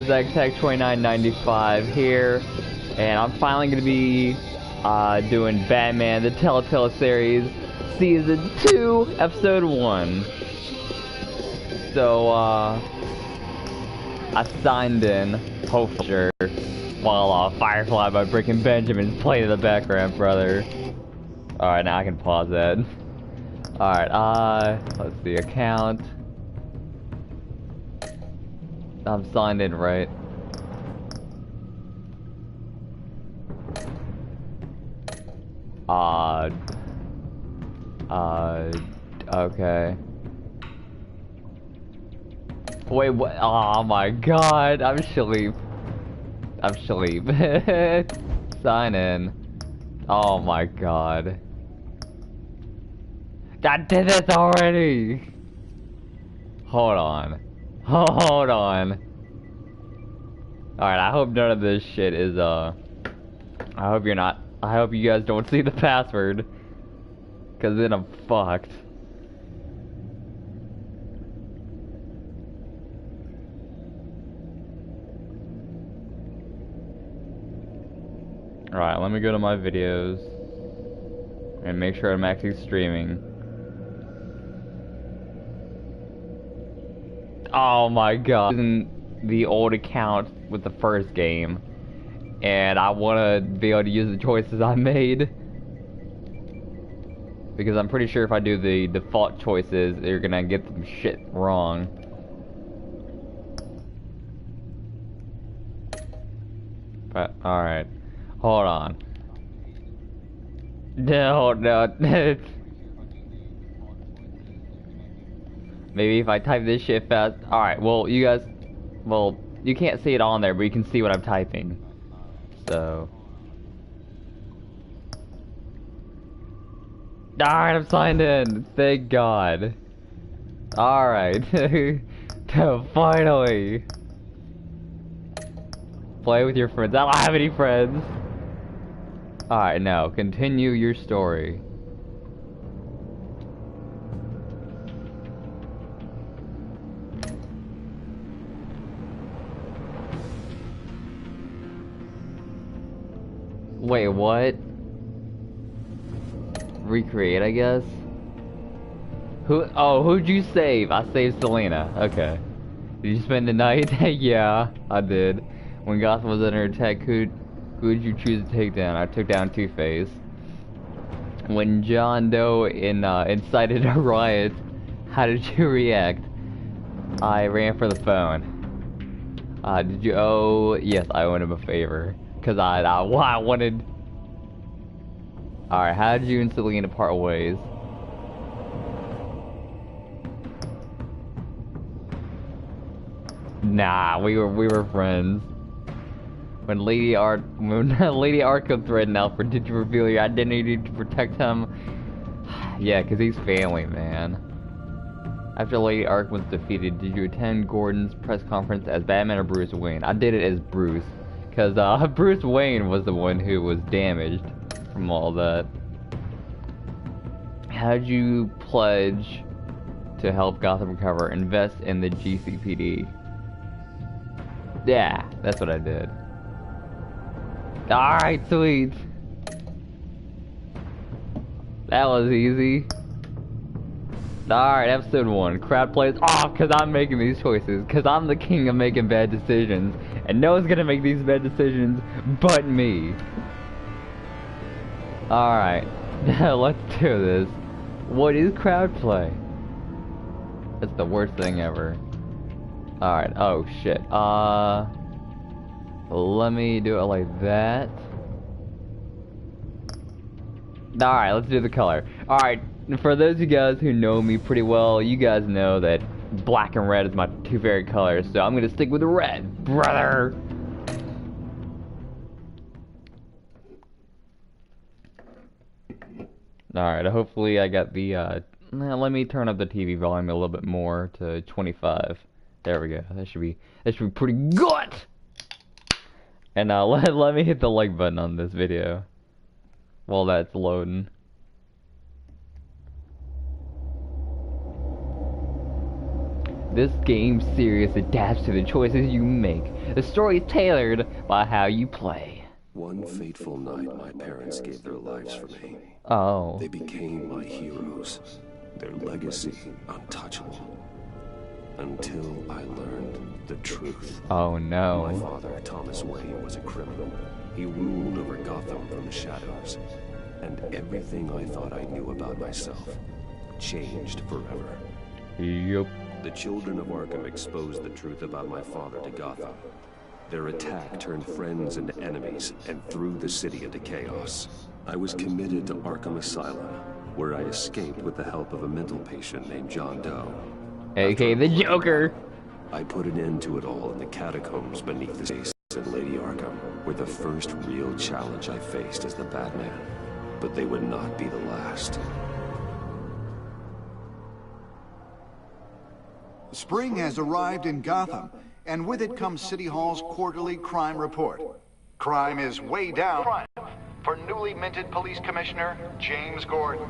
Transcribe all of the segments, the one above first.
ZagTech2995 here, and I'm finally going to be doing Batman, the Telltale series, Season 2, Episode 1. So, I signed in, hopefully, while Firefly by Breaking Benjamin's playing in the background, brother. Alright, now I can pause that. Alright, let's see, account. I'm signed in, right? Okay. Wait, what? Oh my god, I'm asleep. I'm asleep. Sign in. Oh my god. I did this already! Hold on. Hold on. Alright, I hope none of this shit is, I hope you're not. I hope you guys don't see the password. Cause then I'm fucked. Alright, let me go to my videos. And make sure I'm actually streaming. Oh my god. Using the old account with the first game. And I want to be able to use the choices I made. Because I'm pretty sure if I do the default choices, they're gonna get some shit wrong. But, alright. Hold on. No. Maybe if I type this shit fast. Alright, well, you guys. Well, you can't see it on there, but you can see what I'm typing. So. Alright, I'm signed in. Thank God. Alright. Finally. Play with your friends. I don't have any friends. Alright, now, continue your story. Wait, what? Recreate, I guess? Who'd you save? I saved Selena. Okay. Did you spend the night? Yeah, I did. When Gotham was under attack, who'd you choose to take down? I took down Two-Face. When John Doe incited a riot, how did you react? I ran for the phone. Did you owe? Yes, I owed him a favor. Cause I wanted. Alright, how did you and Selena part ways? Nah, we were friends. When Lady Arkham threatened Alfred, did you reveal your identity to protect him? Yeah, cause he's family, man. After Lady Arkham was defeated, did you attend Gordon's press conference as Batman or Bruce Wayne? I did it as Bruce. Cause Bruce Wayne was the one who was damaged from all that. How'd you pledge to help Gotham recover? Invest in the GCPD. Yeah, that's what I did. Alright, sweet. That was easy. Alright, episode 1. Crowd plays off because I'm making these choices. Because I'm the king of making bad decisions. And no one's gonna make these bad decisions but me. Alright. Let's do this. What is crowd play? That's the worst thing ever. Alright, oh shit. Let me do it like that. Alright, let's do the color. Alright, for those of you guys who know me pretty well, you guys know that black and red is my two favorite colors, so I'm gonna stick with red, brother! Alright, hopefully I got the, let me turn up the TV volume a little bit more to 25. There we go, that should be pretty good! And let me hit the like button on this video while that's loading. This game series adapts to the choices you make. The story is tailored by how you play. One fateful night, my parents gave their lives for me. Oh. They became my heroes. Their legacy untouchable. Until I learned the truth. Oh no. My father, Thomas Wayne, was a criminal. He ruled over Gotham from the shadows. And everything I thought I knew about myself changed forever. Yup. The children of Arkham exposed the truth about my father to Gotham. Their attack turned friends into enemies and threw the city into chaos. I was committed to Arkham Asylum, where I escaped with the help of a mental patient named John Doe. A.K.A. the Joker. I put an end to it all in the catacombs beneath the base in Lady Arkham, where the first real challenge I faced as the Batman. But they would not be the last. Spring has arrived in Gotham, and with it comes City Hall's quarterly crime report. Crime is way down for newly minted Police Commissioner James Gordon.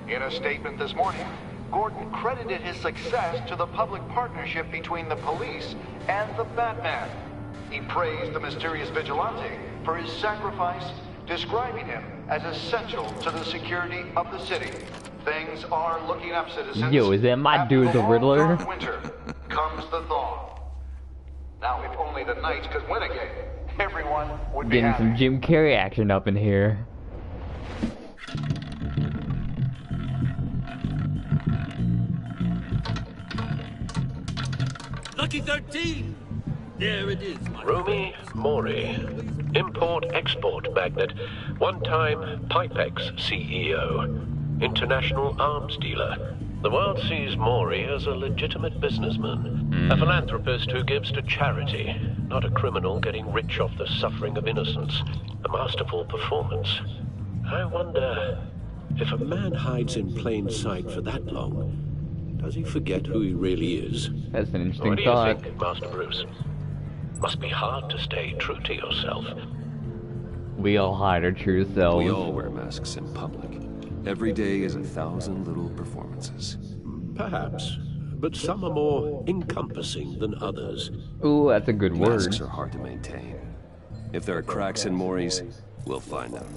In a statement this morning, Gordon credited his success to the public partnership between the police and the Batman. He praised the mysterious vigilante for his sacrifice, describing him as essential to the security of the city. Things are looking up, citizens. Yo, is that my dude, the Riddler? After winter comes the thaw. Now, if only the Knights could win again, everyone would be Getting happy. some Jim Carrey action up in here. Lucky 13! There it is, my Rumi Mori, import-export magnate, one-time Pipex CEO, international arms dealer. The world sees Mori as a legitimate businessman, a philanthropist who gives to charity, not a criminal getting rich off the suffering of innocence. A masterful performance. I wonder, if a man hides in plain sight for that long, does he forget who he really is? That's an interesting What do thought. you think, Master Bruce? Must be hard to stay true to yourself. We all hide our true selves. We all wear masks in public. Every day is 1,000 little performances. Perhaps, but some are more encompassing than others. Ooh, that's a good word. Masks are hard to maintain. If there are cracks in Maury's, we'll find them.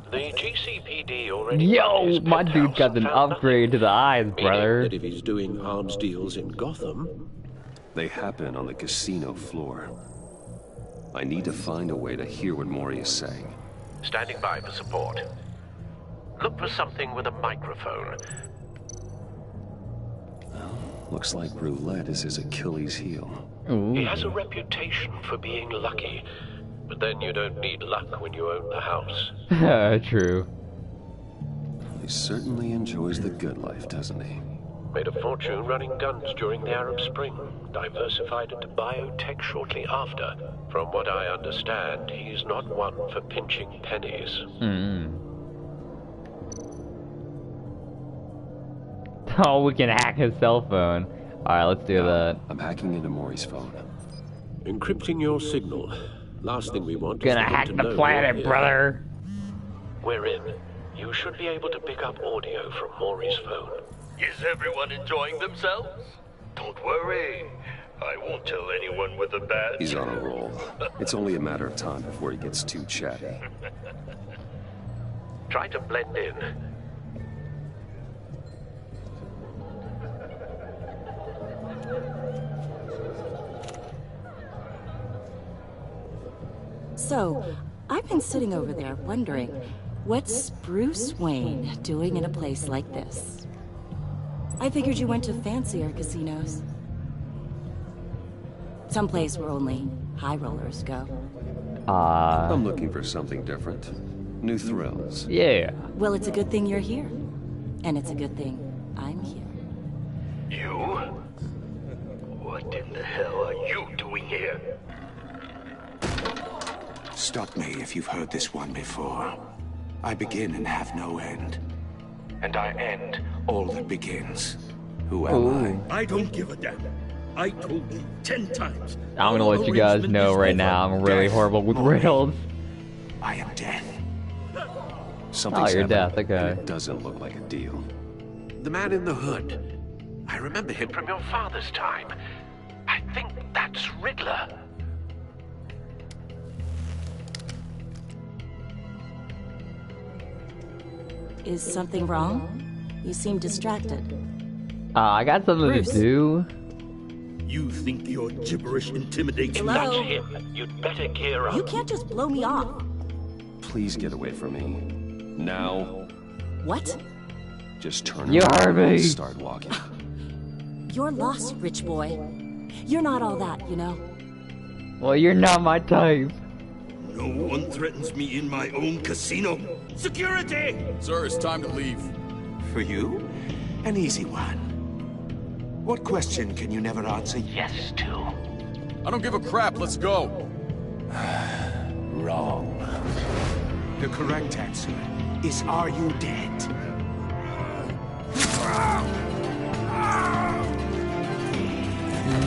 The GCPD already... Yo, my dude got an upgrade to the eyes, Meaning brother. that if he's doing arms deals in Gotham... They happen on the casino floor. I need to find a way to hear what Maury is saying. Standing by for support. Look for something with a microphone. Looks like roulette is his Achilles heel. Ooh. He has a reputation for being lucky. But then you don't need luck when you own the house. True. He certainly enjoys the good life, doesn't he? Made a fortune running guns during the Arab Spring. Diversified into biotech shortly after. From what I understand, he's not one for pinching pennies. Oh, we can hack his cell phone. Alright, let's do that. I'm hacking into Maury's phone. Encrypting your signal. Last thing we want is Gonna for him hack to the know planet, we're here. brother. We're in. You should be able to pick up audio from Maury's phone. Is everyone enjoying themselves? Don't worry. I won't tell anyone with a badge. He's on a roll. It's only a matter of time before he gets too chatty. Try to blend in. So, I've been sitting over there wondering, what's Bruce Wayne doing in a place like this? I figured you went to fancier casinos. Someplace where only high rollers go. I'm looking for something different. New thrills. Yeah. Well, it's a good thing you're here. And it's a good thing I'm here. You? What in the hell are you doing here? Stop me if you've heard this one before. I begin and have no end. And I end all that begins. Who am I don't give a damn. I told you 10 times. I'm gonna let you guys know right now, I'm really horrible with riddles. I am death. Something's your death, happening, okay. and it doesn't look like a deal. The man in the hood. I remember him from your father's time. That's Riddler. Is something wrong? You seem distracted. I got something Bruce. to do. You think your gibberish intimidates If me? that's Hello? him, you'd better gear up. You can't just blow me off. Please get away from me. Now. What? Just turn You around heard me. and start walking. You're lost, rich boy. You're not all that, you know. Well, you're not my type. No one threatens me in my own casino. Security! Sir, it's time to leave. For you? An easy one. What question can you never answer yes to? I don't give a crap, let's go. Wrong. The correct answer is, are you dead?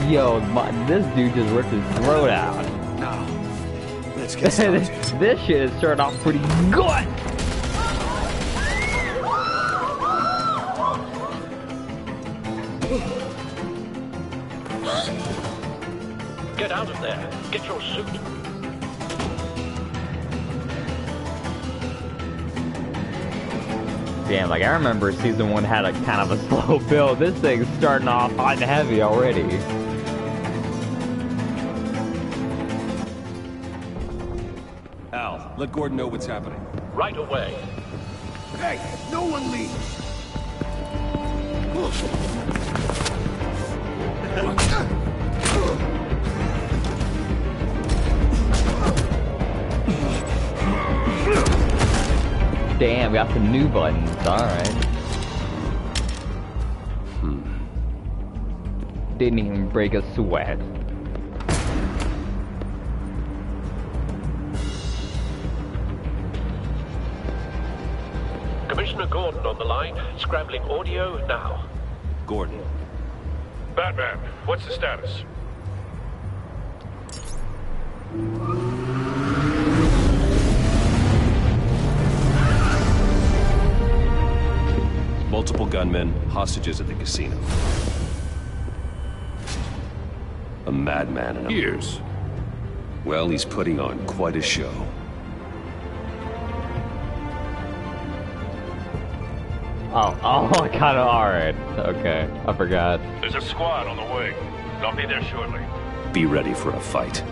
Yo, this dude just ripped his throat out. Now, let's get started. This shit is starting off pretty good. Get out of there. Get your suit. Damn, like I remember season 1 had a kind of a slow build. This thing's starting off hot and heavy already. Al, let Gordon know what's happening. Right away. Hey, no one leave! Damn, got some new buttons. Alright. Didn't even break a sweat. Commissioner Gordon on the line. Scrambling audio now. Gordon. Batman, what's the status? Multiple gunmen, hostages at the casino. A madman in a... Years. Well, he's putting on quite a show. Oh, kind of alright. Okay, I forgot. There's a squad on the way. I'll be there shortly. Be ready for a fight.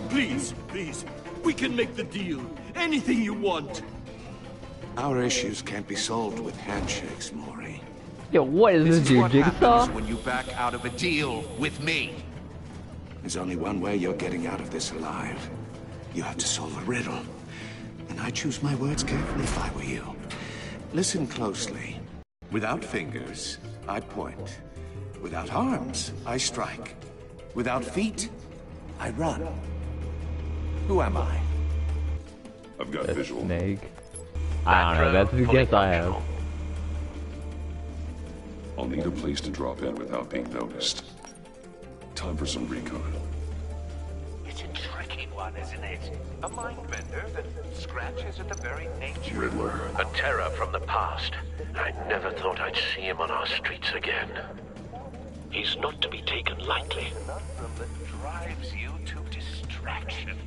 Please, please. We can make the deal. Anything you want. Our issues can't be solved with handshakes, Maury. Yo, what is this dude, what Jigsaw? happens when you back out of a deal with me. There's only one way you're getting out of this alive. You have to solve a riddle. And I choose my words carefully if I were you. Listen closely. Without fingers, I point. Without arms, I strike. Without feet, I run. Who am I? I've got visual. Snake. I don't know, that's the guess I have. I'll need a place to drop in without being noticed. Time for some recon. It's a tricky one, isn't it? A mind bender that scratches at the very nature. Riddler. A terror from the past. I never thought I'd see him on our streets again. He's not to be taken lightly. A conundrum that drives you to distraction.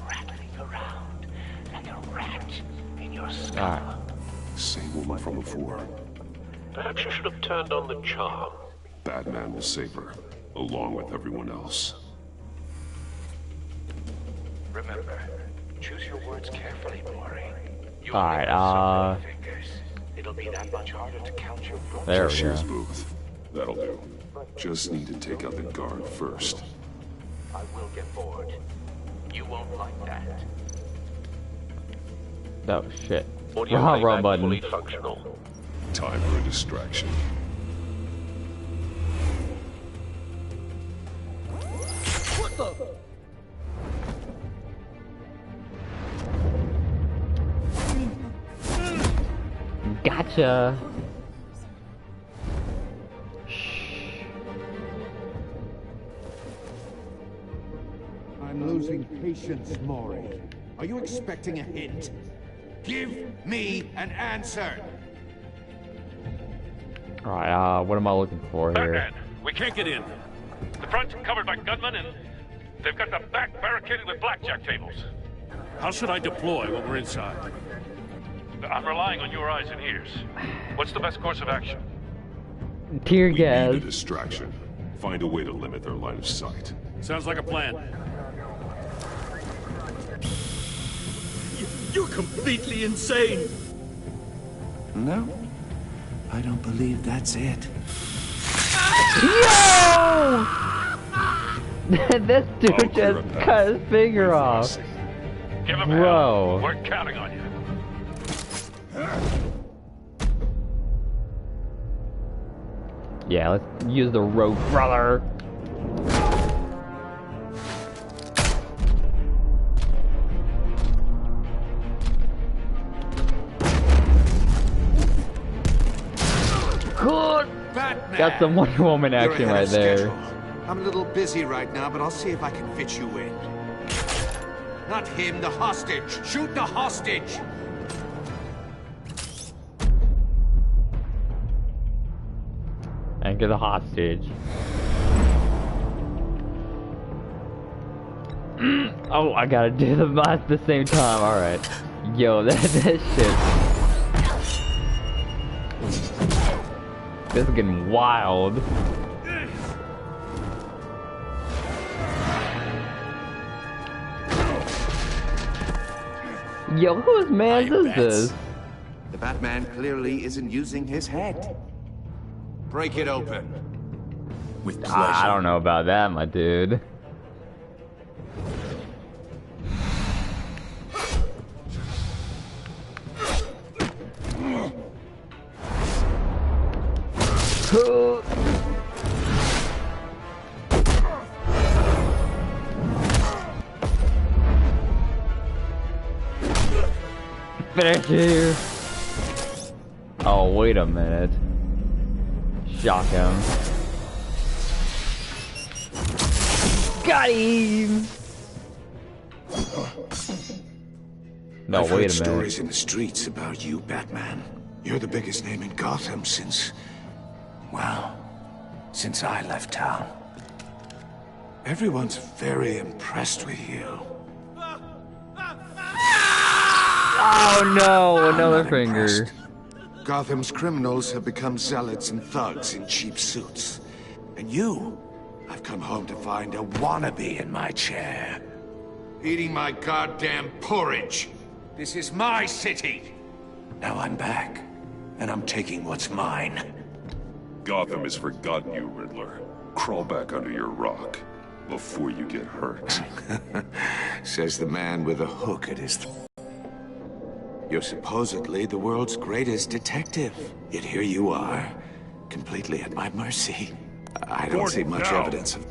Rattling around like a rat in your skull. Alright. Same woman from before. Perhaps you should have turned on the charm. Batman will save her, along with everyone else. Remember, choose your words carefully, Maury. You Alright, only have so many fingers. It'll be that much harder to count your brooches. There we go. Cashier's booth. That'll do. Just need to take out the guard first. I will get bored. You won't like that. Oh, shit. Audio Wrong playback button. fully functional. Time for a distraction. Gotcha. I'm losing patience, Maury. Are you expecting a hint? Give me an answer! Alright, what am I looking for here? Batman, we can't get in. The front's covered by gunmen, and they've got the back barricaded with blackjack tables. How should I deploy when we're inside? I'm relying on your eyes and ears. What's the best course of action? Tear We gas. need a distraction. Find a way to limit their line of sight. Sounds like a plan. You're completely insane! No, I don't believe that's it. Yo! This dude just cut his finger off. Give him Bro. hell. We're counting on you. Yeah, let's use the rope, brother. Good. Batman! Got some Wonder Woman You're action ahead right of there. schedule. I'm a little busy right now, but I'll see if I can fit you in. Not him, the hostage! Shoot the hostage! And get the hostage. Oh, I gotta do the math at the same time. Alright. Yo, that shit. This is getting wild. Yo, whose man's is this? The Batman clearly isn't using his head. Break it open. With pleasure. I don't know about that, my dude. Finish you. Oh, wait a minute. Shock him. Got him! No, I've wait heard a stories minute. in the streets about you, Batman. You're the biggest name in Gotham since... well, since I left town. Everyone's very impressed with you. Oh no, I'm another not finger. impressed. Gotham's criminals have become zealots and thugs in cheap suits. And you, I've come home to find a wannabe in my chair. Eating my goddamn porridge. This is my city. Now I'm back, and I'm taking what's mine. Gotham has forgotten you, Riddler. Crawl back under your rock before you get hurt. Says the man with a hook at his throat. You're supposedly the world's greatest detective. Yet here you are, completely at my mercy. I don't see much evidence of...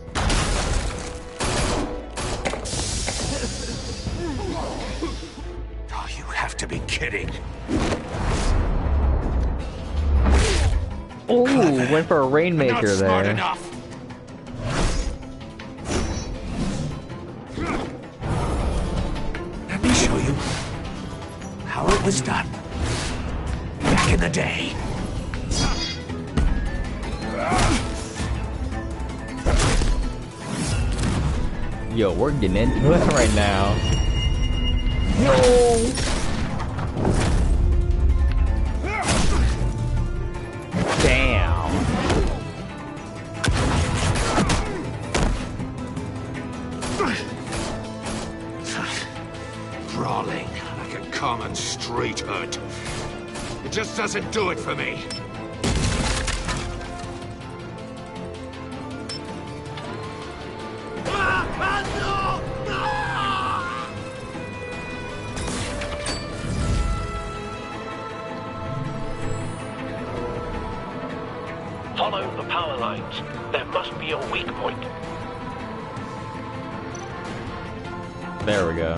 Oh, you have to be kidding. Ooh, went for a rainmaker Not smart there. enough. Let me show you how it was done back in the day. Yo, we're getting into it right now. Yo! Damn. Brawling like a common street hood. It just doesn't do it for me. Follow the power lines. There must be a weak point. There we go.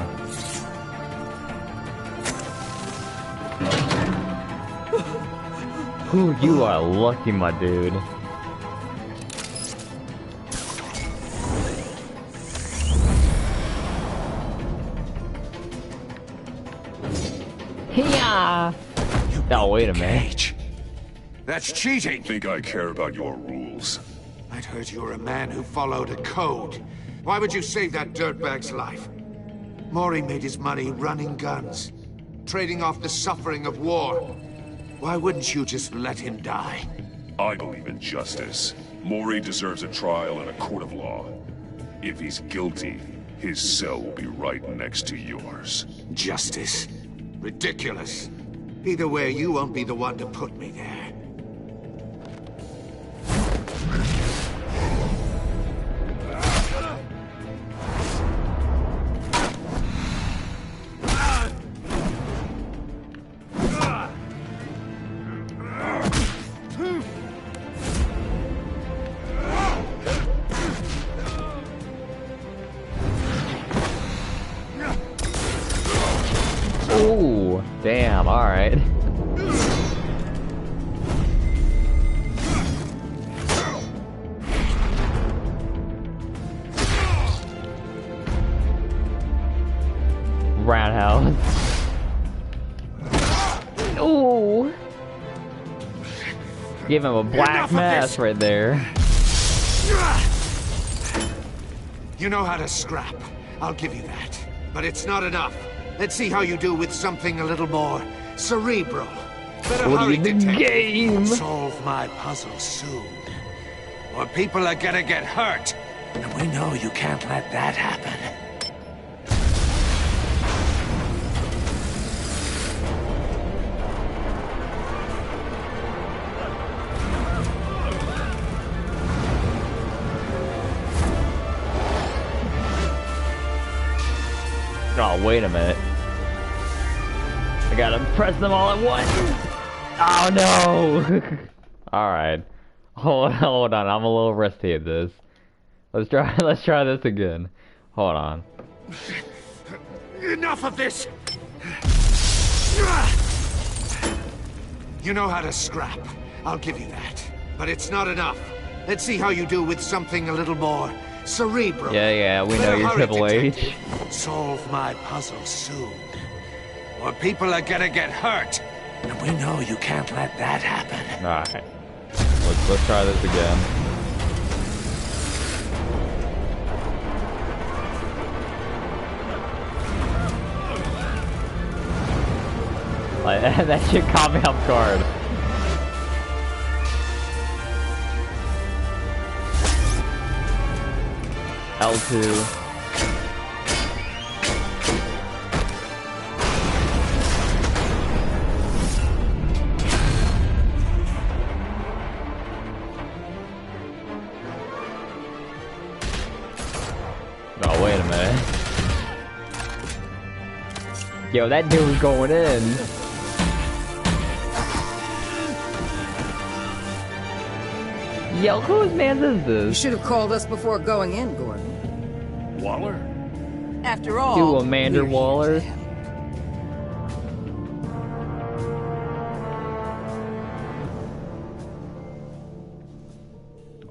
Ooh, you are lucky, my dude. Yeah. Oh, wait a minute. That's cheating. Think I care about your rules? I'd heard you were a man who followed a code. Why would you save that dirtbag's life? Maury made his money running guns, trading off the suffering of war. Why wouldn't you just let him die? I believe in justice. Maury deserves a trial in a court of law. If he's guilty, his cell will be right next to yours. Justice? Ridiculous. Either way, you won't be the one to put me there. Ooh, damn, alright. Roundhouse. Ooh. Give him a black mass right there. You know how to scrap. I'll give you that. But it's not enough. Let's see how you do with something a little more cerebral. Better hurry, detective. Solve my puzzle soon. Or people are gonna get hurt. And we know you can't let that happen. Oh, wait a minute. I gotta press them all at once. Oh no! Alright. Hold on, I'm a little rusty at this. Let's try this again. Hold on. Enough of this! You know how to scrap. I'll give you that. But it's not enough. Let's see how you do with something a little more cerebral. Yeah, we know you're Triple H. Solve my puzzle soon. Or people are gonna get hurt. And we know you can't let that happen. Alright. Let's try this again. Like, that shit caught me off guard. L2. Oh, wait a minute. Yo, that dude was going in. Yo, whose man is this? You should have called us before going in, Gordon. Waller? After all, Do Amanda Waller.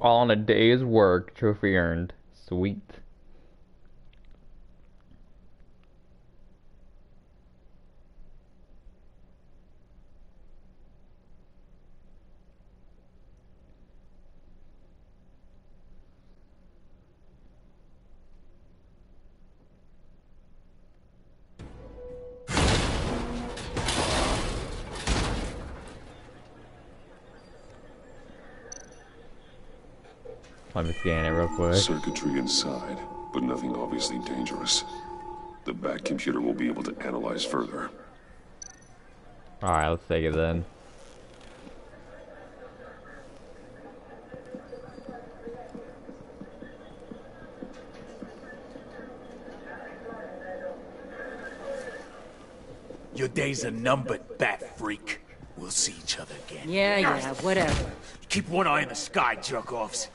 All in a day's work, trophy earned. Sweet. Let me scan it real quick. Circuitry inside, but nothing obviously dangerous. The back computer will be able to analyze further. Alright, let's take it then. Your days are numbered, bat freak. We'll see each other again. Yeah, whatever. Keep one eye in the sky, jerk-offs.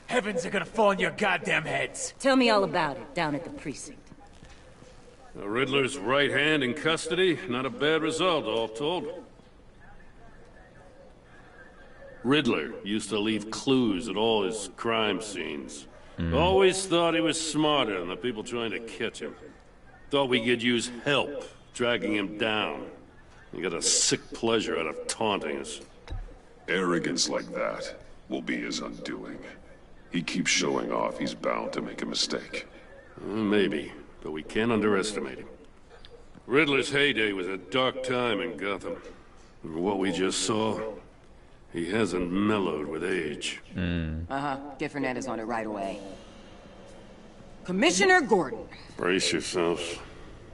Heavens are gonna fall on your goddamn heads. Tell me all about it down at the precinct. A Riddler's right hand in custody, not a bad result, all told. Riddler used to leave clues at all his crime scenes. Always thought he was smarter than the people trying to catch him. Thought we could use help dragging him down. He got a sick pleasure out of taunting us. Arrogance like that will be his undoing. He keeps showing off, he's bound to make a mistake. Maybe, but we can't underestimate him. Riddler's heyday was a dark time in Gotham. And what we just saw, he hasn't mellowed with age. Get Fernandez on it right away. Commissioner Gordon. Brace yourselves.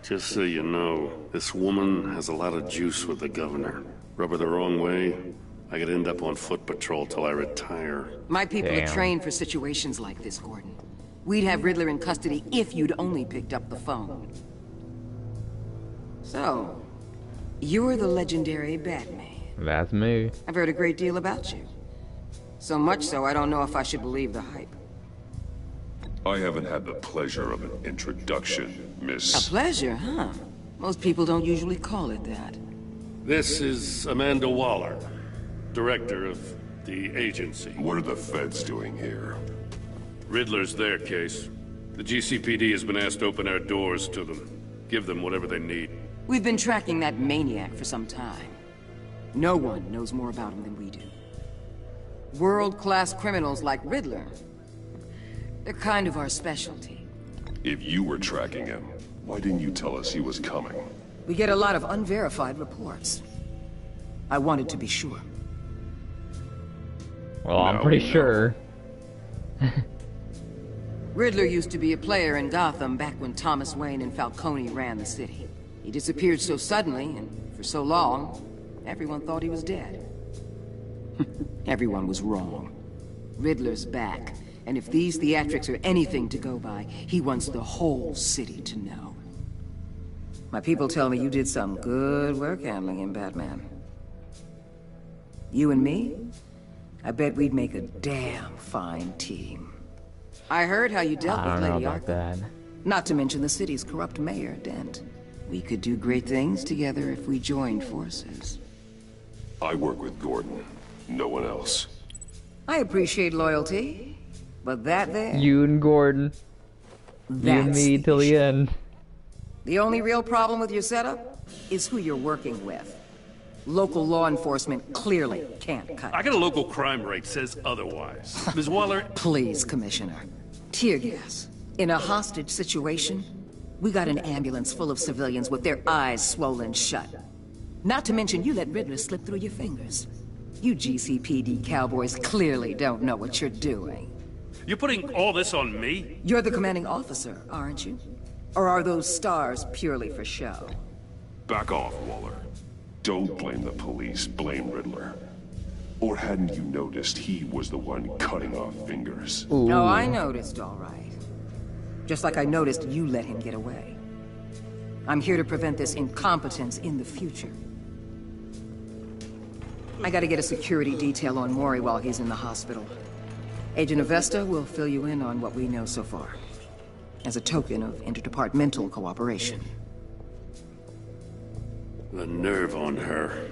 Just so you know, this woman has a lot of juice with the governor. Rub her the wrong way, I could end up on foot patrol till I retire. My people are trained for situations like this, Gordon. We'd have Riddler in custody if you'd only picked up the phone. So, you're the legendary Batman. That's me. I've heard a great deal about you. So much so, I don't know if I should believe the hype. I haven't had the pleasure of an introduction, Miss... A pleasure, huh? Most people don't usually call it that. This is Amanda Waller, director of the agency. What are the feds doing here? Riddler's their case. The GCPD has been asked to open our doors to them. Give them whatever they need. We've been tracking that maniac for some time. No one knows more about him than we do. World-class criminals like Riddler. They're kind of our specialty. If you were tracking him, why didn't you tell us he was coming? We get a lot of unverified reports. I wanted to be sure. Well, I'm pretty sure. Riddler used to be a player in Gotham back when Thomas Wayne and Falcone ran the city. He disappeared so suddenly and for so long, everyone thought he was dead. Everyone was wrong. Riddler's back, and if these theatrics are anything to go by, he wants the whole city to know. My people tell me you did some good work handling him, Batman. You and me? I bet we'd make a damn fine team. I heard how you dealt with Lady Arkham. Not to mention the city's corrupt mayor, Dent. We could do great things together if we joined forces. I work with Gordon. No one else. I appreciate loyalty, but that there... You and Gordon. You and me till the end. The only real problem with your setup is who you're working with. Local law enforcement clearly can't cut it. I got a local crime rate says otherwise. Ms. Waller... Please, Commissioner. Tear gas. In a hostage situation, we got an ambulance full of civilians with their eyes swollen shut. Not to mention you let Riddler slip through your fingers. You GCPD cowboys clearly don't know what you're doing. You're putting all this on me? You're the commanding officer, aren't you? Or are those stars purely for show? Back off, Waller. Don't blame the police, blame Riddler. Or hadn't you noticed he was the one cutting off fingers? No, I noticed, all right. Just like I noticed you let him get away. I'm here to prevent this incompetence in the future. I gotta get a security detail on Mori while he's in the hospital. Agent Avesta will fill you in on what we know so far, as a token of interdepartmental cooperation. The nerve on her.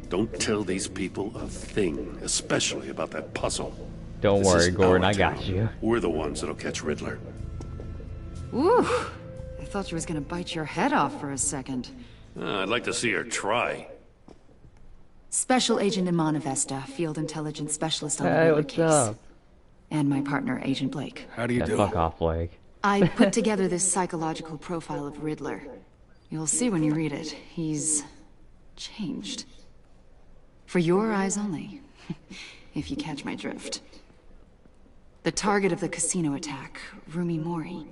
Don't tell these people a thing, especially about that puzzle. Don't worry, Gordon, I got you. We're the ones that'll catch Riddler. Ooh, I thought you was gonna bite your head off for a second. I'd like to see her try. Special Agent Iman Avesta, Field Intelligence Specialist on the Riddler what's case. up? And my partner, Agent Blake. How do you do? Fuck off, Blake. I put together this psychological profile of Riddler. You'll see when you read it. He's changed. For your eyes only, if you catch my drift. The target of the casino attack, Rumi Mori.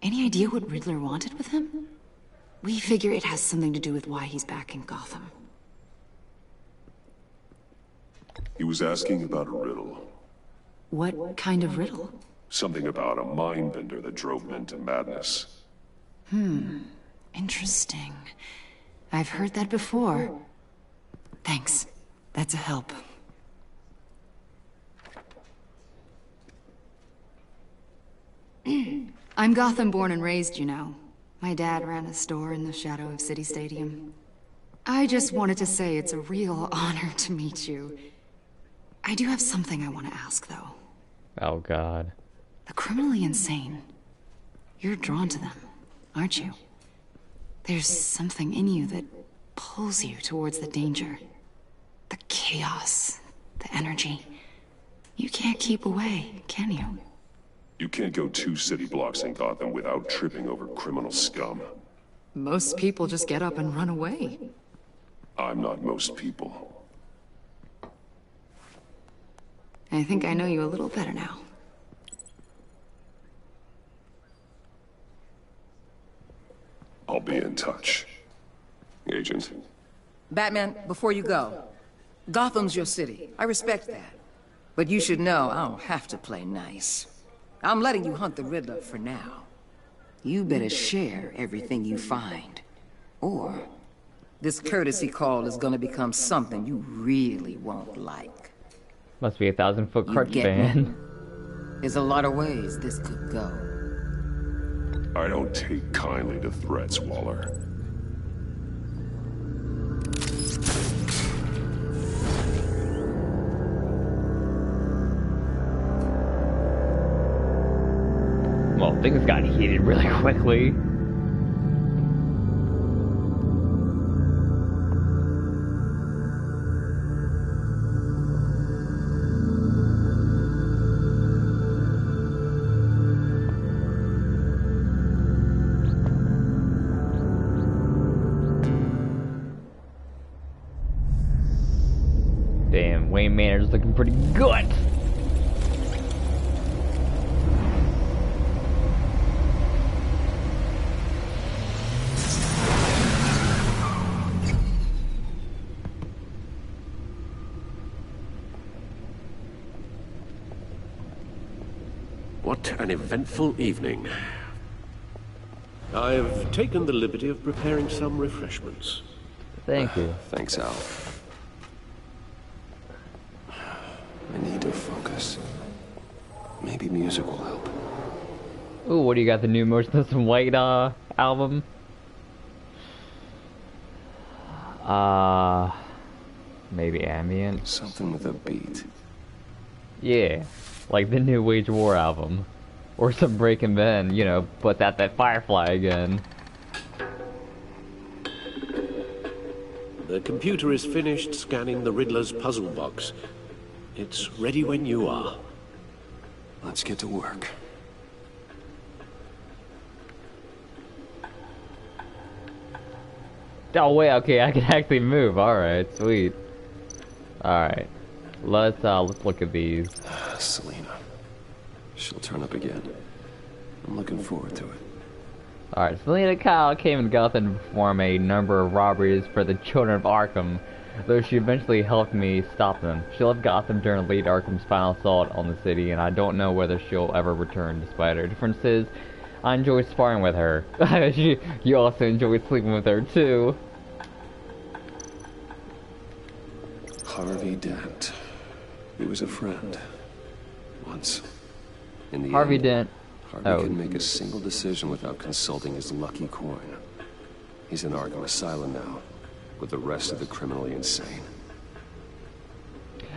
Any idea what Riddler wanted with him? We figure it has something to do with why he's back in Gotham. He was asking about a riddle. What kind of riddle? Something about a mind bender that drove men to madness. Interesting. I've heard that before. Thanks. That's a help. I'm Gotham born and raised, you know. My dad ran a store in the shadow of City Stadium. I just wanted to say it's a real honor to meet you. I do have something I want to ask, though. Oh, God. The criminally insane. You're drawn to them, aren't you? There's something in you that pulls you towards the danger. The chaos, the energy. You can't keep away, can you? You can't go 2 city blocks in Gotham without tripping over criminal scum. Most people just get up and run away. I'm not most people. I think I know you a little better now. I'll be in touch. Agent. Batman, before you go, Gotham's your city. I respect that. But you should know I don't have to play nice. I'm letting you hunt the Riddler for now. You better share everything you find. Or this courtesy call is gonna become something you really won't like. Must be a 1,000-foot crutch get fan. There's a lot of ways this could go. I don't take kindly to threats, Waller. Well, things got heated really quickly. Damn, Wayne Manor's looking pretty good. What an eventful evening. I've taken the liberty of preparing some refreshments. Thank you. Thanks, Al. I need to focus. Maybe music will help. Ooh, what do you got? The new Motionless in White album? Maybe ambient? Something with a beat. Yeah, like the new Wage War album. Or some Breaking Ben, you know, but that Firefly again. The computer is finished scanning the Riddler's puzzle box. It's ready when you are. Let's get to work. Oh wait, okay, I can actually move. Alright, sweet. Alright. Let's look at these. Selena. She'll turn up again. I'm looking forward to it. Alright, Selena Kyle came in Gotham to perform a number of robberies for the children of Arkham, though she eventually helped me stop them. She left Gotham during late Arkham's final assault on the city, and I don't know whether she'll ever return. Despite her differences, I enjoy sparring with her. You also enjoy sleeping with her, too. Harvey Dent. He was a friend. Once. In the Harvey end, Dent. Harvey Oh. couldn't make a single decision without consulting his lucky coin. He's in Arkham Asylum now, with the rest of the criminally insane.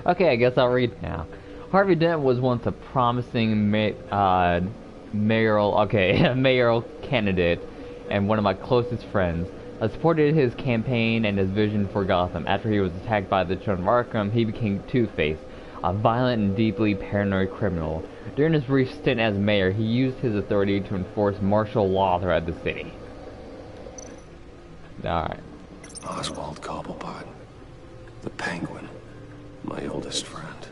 Okay, I guess I'll read now. Harvey Dent was once a promising mayoral candidate and one of my closest friends. I supported his campaign and his vision for Gotham. After he was attacked by the Children of Arkham, he became Two-Face, a violent and deeply paranoid criminal. During his brief stint as mayor, he used his authority to enforce martial law throughout the city. Alright. Oswald Cobblepot. The Penguin. My oldest friend.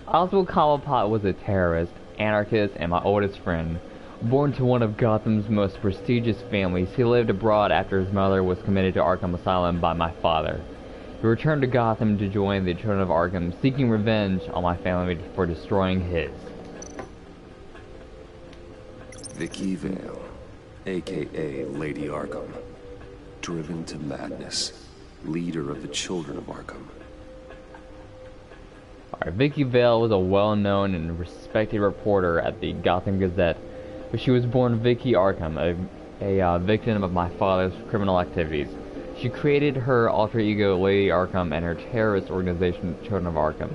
Oswald Cobblepot was a terrorist, anarchist, and my oldest friend. Born to one of Gotham's most prestigious families, he lived abroad after his mother was committed to Arkham Asylum by my father. He returned to Gotham to join the Children of Arkham, seeking revenge on my family for destroying his. Vicky Vale, a.k.a. Lady Arkham. Driven to madness. Leader of the Children of Arkham. Alright, Vicky Vale was a well-known and respected reporter at the Gotham Gazette. but she was born Vicky Arkham, a victim of my father's criminal activities. She created her alter ego Lady Arkham and her terrorist organization Children of Arkham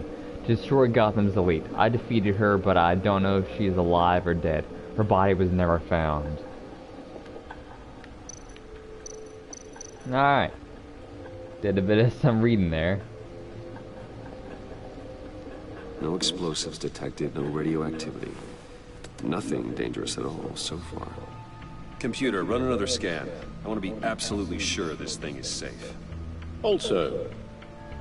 to destroy Gotham's elite. I defeated her, but I don't know if she is alive or dead. Her body was never found. Alright. Did a bit of some reading there. No explosives detected, no radioactivity. Nothing dangerous at all so far. Computer, run another scan. I want to be absolutely sure this thing is safe. Also,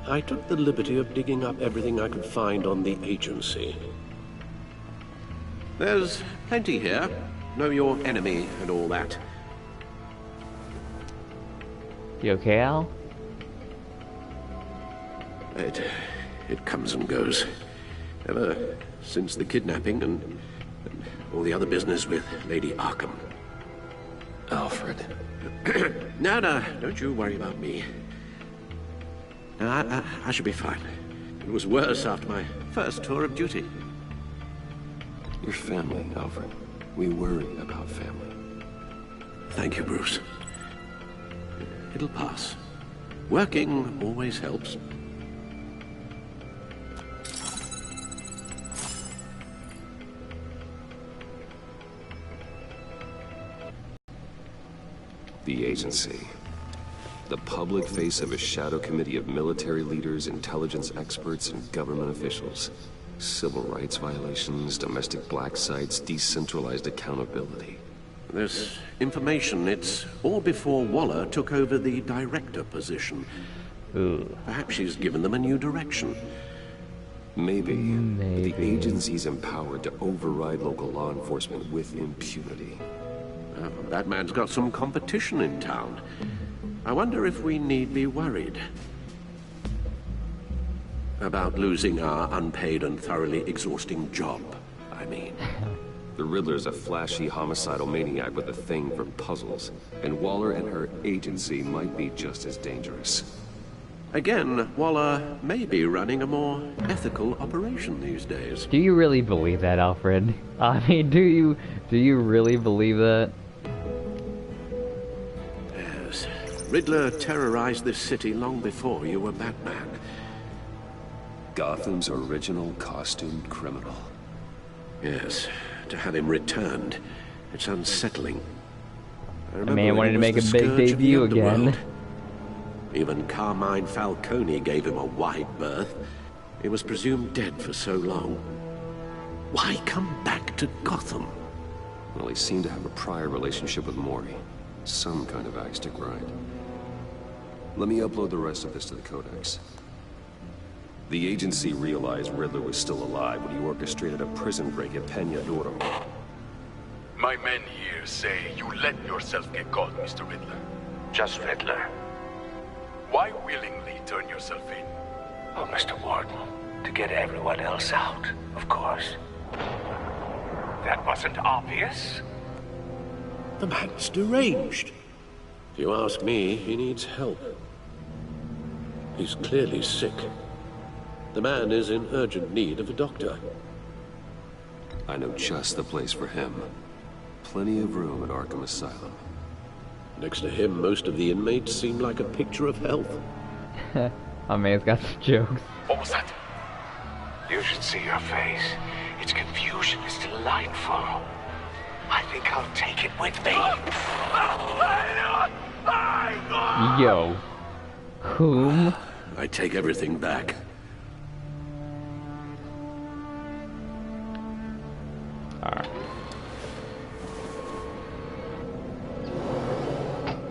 I took the liberty of digging up everything I could find on the agency. There's plenty here. Know your enemy and all that. You okay, Al? It comes and goes. Ever since the kidnapping and all the other business with Lady Arkham. Alfred. No, don't you worry about me. No, I should be fine. It was worse after my first tour of duty. Your family, Alfred. We worry about family. Thank you, Bruce. It'll pass. Working always helps. The agency. The public face of a shadow committee of military leaders, intelligence experts, and government officials. Civil rights violations, domestic black sites, decentralized accountability. This information, it's all before Waller took over the director position. Ooh. Perhaps she's given them a new direction. Maybe. The agency's empowered to override local law enforcement with impunity. Batman's got some competition in town. I wonder if we need be worried about losing our unpaid and thoroughly exhausting job, I mean. The Riddler's a flashy, homicidal maniac with a thing for puzzles, and Waller and her agency might be just as dangerous. Again, Waller may be running a more ethical operation these days. Do you really believe that, Alfred? I mean, do you really believe that? Yes. Riddler terrorized this city long before you were Batman. Gotham's original costumed criminal. Yes. To have him returned, it's unsettling. I mean, I wanted to make a big debut again. Even Carmine Falcone gave him a wide berth. He was presumed dead for so long. Why come back to Gotham? Well, he seemed to have a prior relationship with Mori. Some kind of axe to grind. Let me upload the rest of this to the Codex. The agency realized Riddler was still alive when he orchestrated a prison break at Peña Duro. My men here say you let yourself get caught, Mr. Riddler. Just Riddler. Why willingly turn yourself in? Oh, Mr. Warden, to get everyone else out, of course. That wasn't obvious. The man's deranged. If you ask me, he needs help. He's clearly sick. The man is in urgent need of a doctor. I know just the place for him. Plenty of room at Arkham Asylum. Next to him, most of the inmates seem like a picture of health. Oh man, it's got some jokes. What was that? You should see your face. Its confusion is delightful. I think I'll take it with me. Yo. Whom? I take everything back. Alright.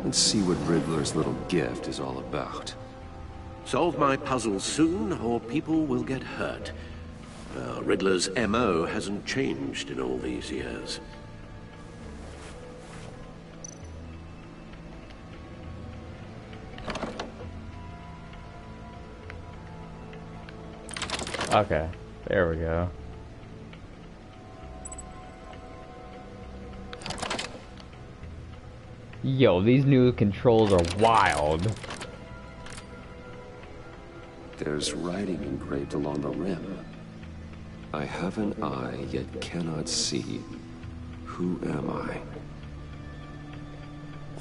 Let's see what Riddler's little gift is all about. Solve my puzzles soon, or people will get hurt. Riddler's MO hasn't changed in all these years. Okay, there we go. Yo, these new controls are wild. There's writing engraved along the rim. I have an eye, yet cannot see. Who am I?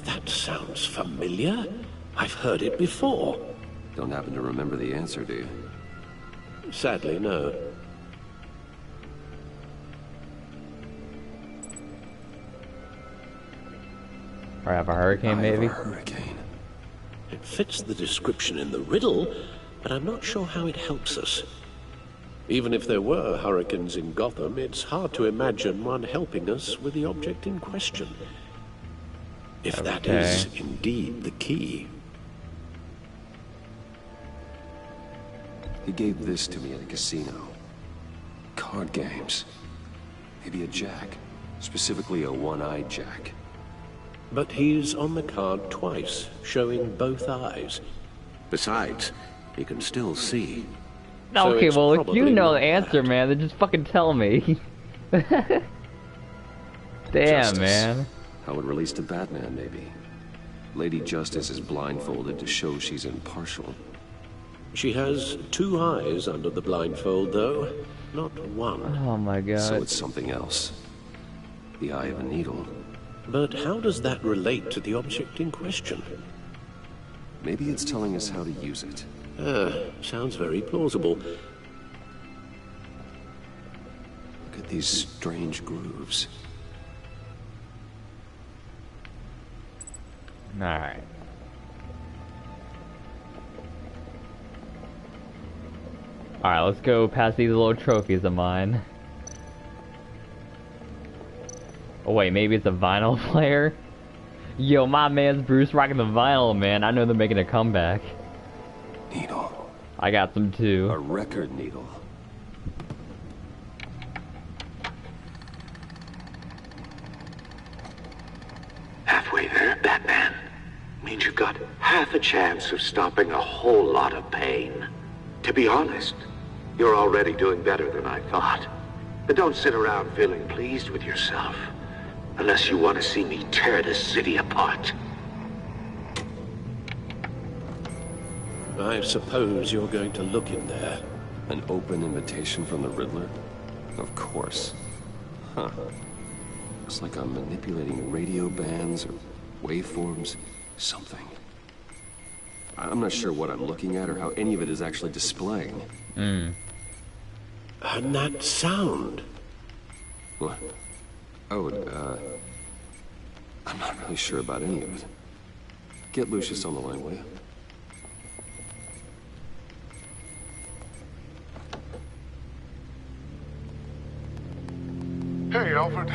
That sounds familiar. I've heard it before. Don't happen to remember the answer, do you? Sadly, no. Or have a hurricane, maybe? A hurricane. It fits the description in the riddle, but I'm not sure how it helps us. Even if there were hurricanes in Gotham, it's hard to imagine one helping us with the object in question. If that is indeed the key. He gave this to me at a casino. Card games. Maybe a jack. Specifically a one-eyed jack. But he's on the card twice, showing both eyes. Besides, he can still see. Okay, So well, if you know the not answer, man, then just fucking tell me. Damn, Justice. man. How it relates to Batman, maybe. Lady Justice is blindfolded to show she's impartial. She has two eyes under the blindfold, though, not one. Oh my god. So it's something else. The eye of a needle. But how does that relate to the object in question? Maybe it's telling us how to use it. Sounds very plausible. Look at these strange grooves. Alright. Alright, let's go past these little trophies of mine. Oh wait, maybe it's a vinyl player? Yo, my man's Bruce rocking the vinyl, man. I know they're making a comeback. Needle. I got some too. A record needle. Halfway there, Batman. Means you've got half a chance of stopping a whole lot of pain. To be honest, you're already doing better than I thought. But don't sit around feeling pleased with yourself. Unless you want to see me tear this city apart. I suppose you're going to look in there. An open invitation from the Riddler? Of course. Huh. Looks like I'm manipulating radio bands or waveforms. Something. I'm not sure what I'm looking at or how any of it is actually displaying. And that sound. What? Oh, I'm not really sure about any of it. Get Lucius on the line, will you? Hey, Alfred.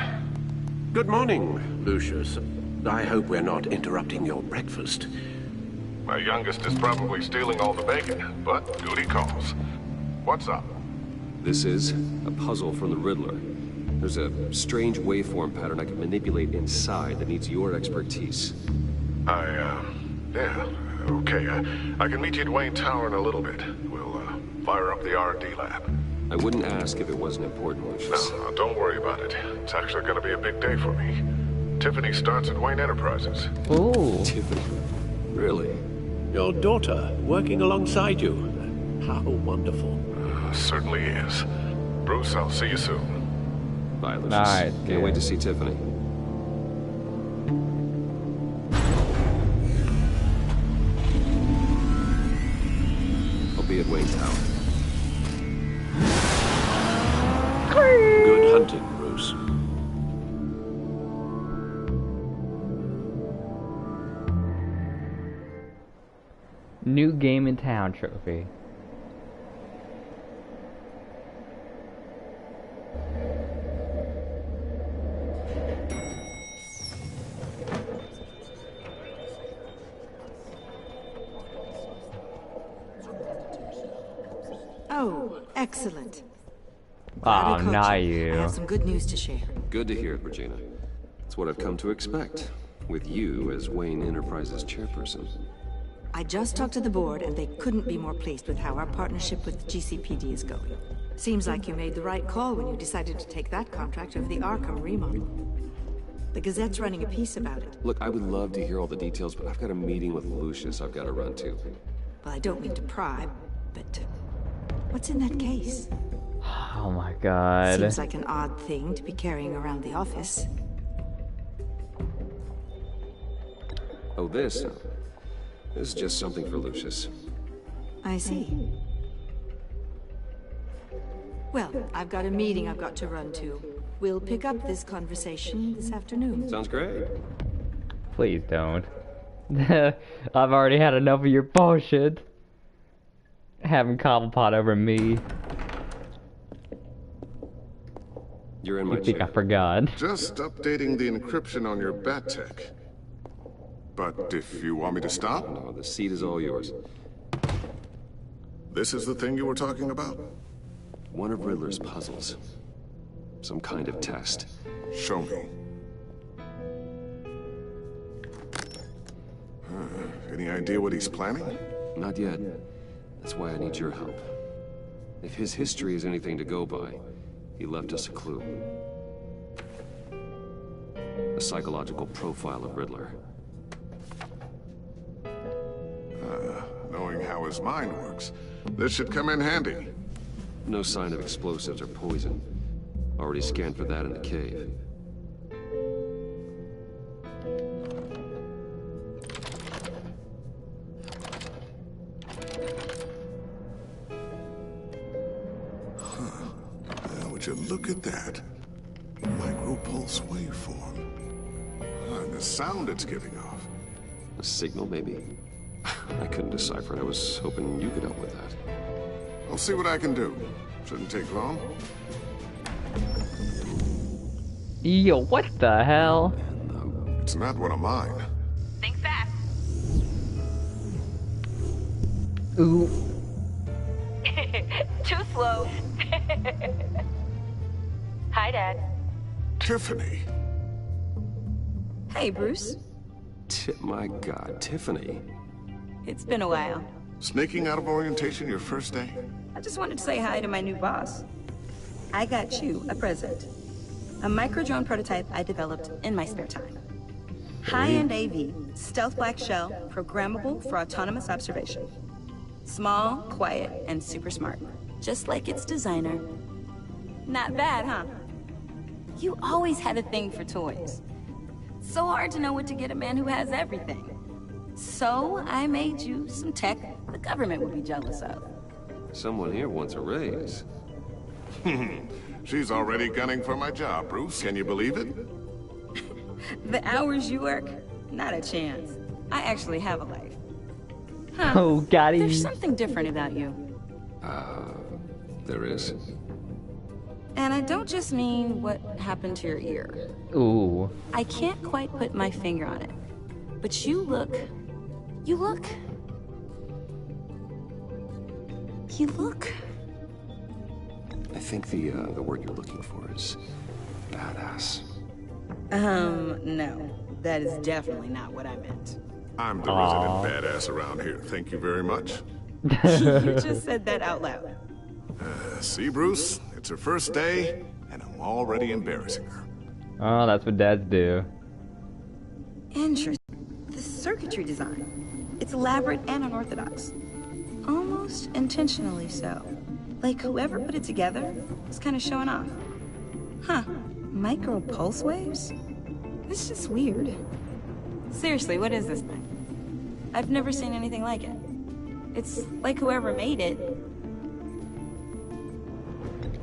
Good morning, Lucius. I hope we're not interrupting your breakfast. My youngest is probably stealing all the bacon, but duty calls. What's up? This is a puzzle from the Riddler. There's a strange waveform pattern I can manipulate inside that needs your expertise. Yeah, okay. I can meet you at Wayne Tower in a little bit. We'll, fire up the R&D lab. I wouldn't ask if it wasn't important, Lucius. No, don't worry about it. It's actually gonna be a big day for me. Tiffany starts at Wayne Enterprises. Ooh. Tiffany? Really? Your daughter, working alongside you. How wonderful. Certainly is. Bruce, I'll see you soon. Bye, Lucius. Nice, Can't wait to see Tiffany. I'll be at Wayne Tower. Good hunting, Bruce. New game in town trophy. Oh, excellent. Oh, Glad I not caught I you. have some good news to share. Good to hear it, Regina. It's what I've come to expect, with you as Wayne Enterprises chairperson. I just talked to the board, and they couldn't be more pleased with how our partnership with GCPD is going. Seems like you made the right call when you decided to take that contract over the Arkham remodel. The Gazette's running a piece about it. Look, I would love to hear all the details, but I've got a meeting with Lucius I've got to run to. Well, I don't mean to pry, but what's in that case? Oh my god. Seems like an odd thing to be carrying around the office. Oh, this? This is just something for Lucius. I see. Well, I've got a meeting I've got to run to. We'll pick up this conversation this afternoon. Sounds great. Please don't. I've already had enough of your bullshit. Having Cobblepot over me. You're in my You think chair. I forgot? Just updating the encryption on your bat tech. But if you want me to stop, No, the seat is all yours. this is the thing you were talking about? One of Riddler's puzzles. Some kind of test. Show me. Any idea what he's planning? Not yet. That's why I need your help. If his history is anything to go by, he left us a clue. A psychological profile of Riddler. Knowing how his mind works, this should come in handy. No sign of explosives or poison. Already scanned for that in the cave. Now, would you look at that? Micropulse waveform. And the sound it's giving off. A signal, maybe? I couldn't decipher it. I was hoping you could help with that. I'll see what I can do. Shouldn't take long. Yo, what the hell? It's not one of mine. Think fast. Ooh. Too slow. Hi, Dad. Tiffany. Hey, Bruce. My God, Tiffany. It's been a while. Sneaking out of orientation your first day? I just wanted to say hi to my new boss. I got you a present. A micro-drone prototype I developed in my spare time. High-end AV, stealth black shell, programmable for autonomous observation. Small, quiet, and super smart. Just like its designer. Not bad, huh? You always had a thing for toys. So hard to know what to get a man who has everything. So I made you some tech the government would be jealous of. Someone here wants a raise. She's already gunning for my job, Bruce. Can you believe it? The hours you work? Not a chance. I actually have a life. Huh. Oh, got him. There's something different about you. There is. And I don't just mean what happened to your ear. Ooh. I can't quite put my finger on it. But you look... You look... I think the word you're looking for is badass. No. That is definitely not what I meant. I'm the resident badass around here. Thank you very much. You just said that out loud. See, Bruce? It's her first day, and I'm already embarrassing her. Oh, that's what dads do. Interesting. The circuitry design. It's elaborate and unorthodox. Almost intentionally so. Like whoever put it together was kind of showing off. Huh. Micro pulse waves? This is weird. Seriously, what is this thing? I've never seen anything like it. It's like whoever made it.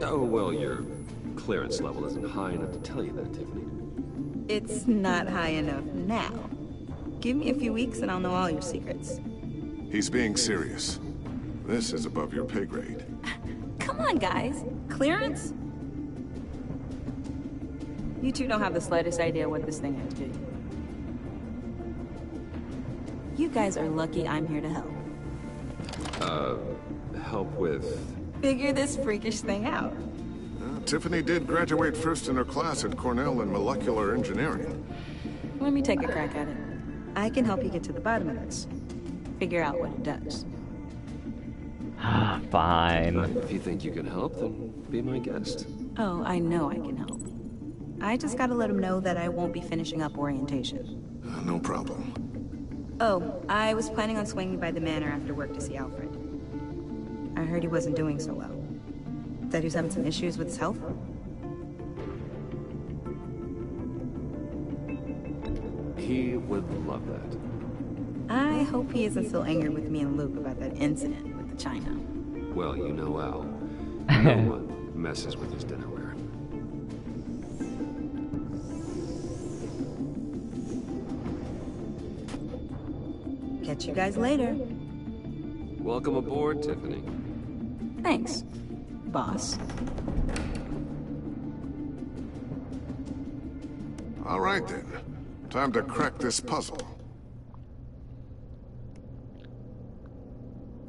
Oh, well, your clearance level isn't high enough to tell you that, Tiffany. It's not high enough now. Give me a few weeks and I'll know all your secrets. He's being serious. This is above your pay grade. Come on, guys. Clearance? You two don't have the slightest idea what this thing is, do you? You guys are lucky I'm here to help. Help with... Figure this freakish thing out. Tiffany did graduate first in her class at Cornell in molecular engineering. Let me take a crack at it. I can help you get to the bottom of this. Figure out what it does. Fine. If you think you can help, then be my guest. Oh, I know I can help. I just gotta let him know that I won't be finishing up orientation. No problem. Oh, I was planning on swinging by the manor after work to see Alfred. I heard he wasn't doing so well. That he was having some issues with his health. He would love that. I hope he isn't still angry with me and Luke about that incident with the China. Well, you know Al. No one messes with his dinnerware. Catch you guys later. Welcome aboard, Tiffany. Thanks, boss. All right then. Time to crack this puzzle.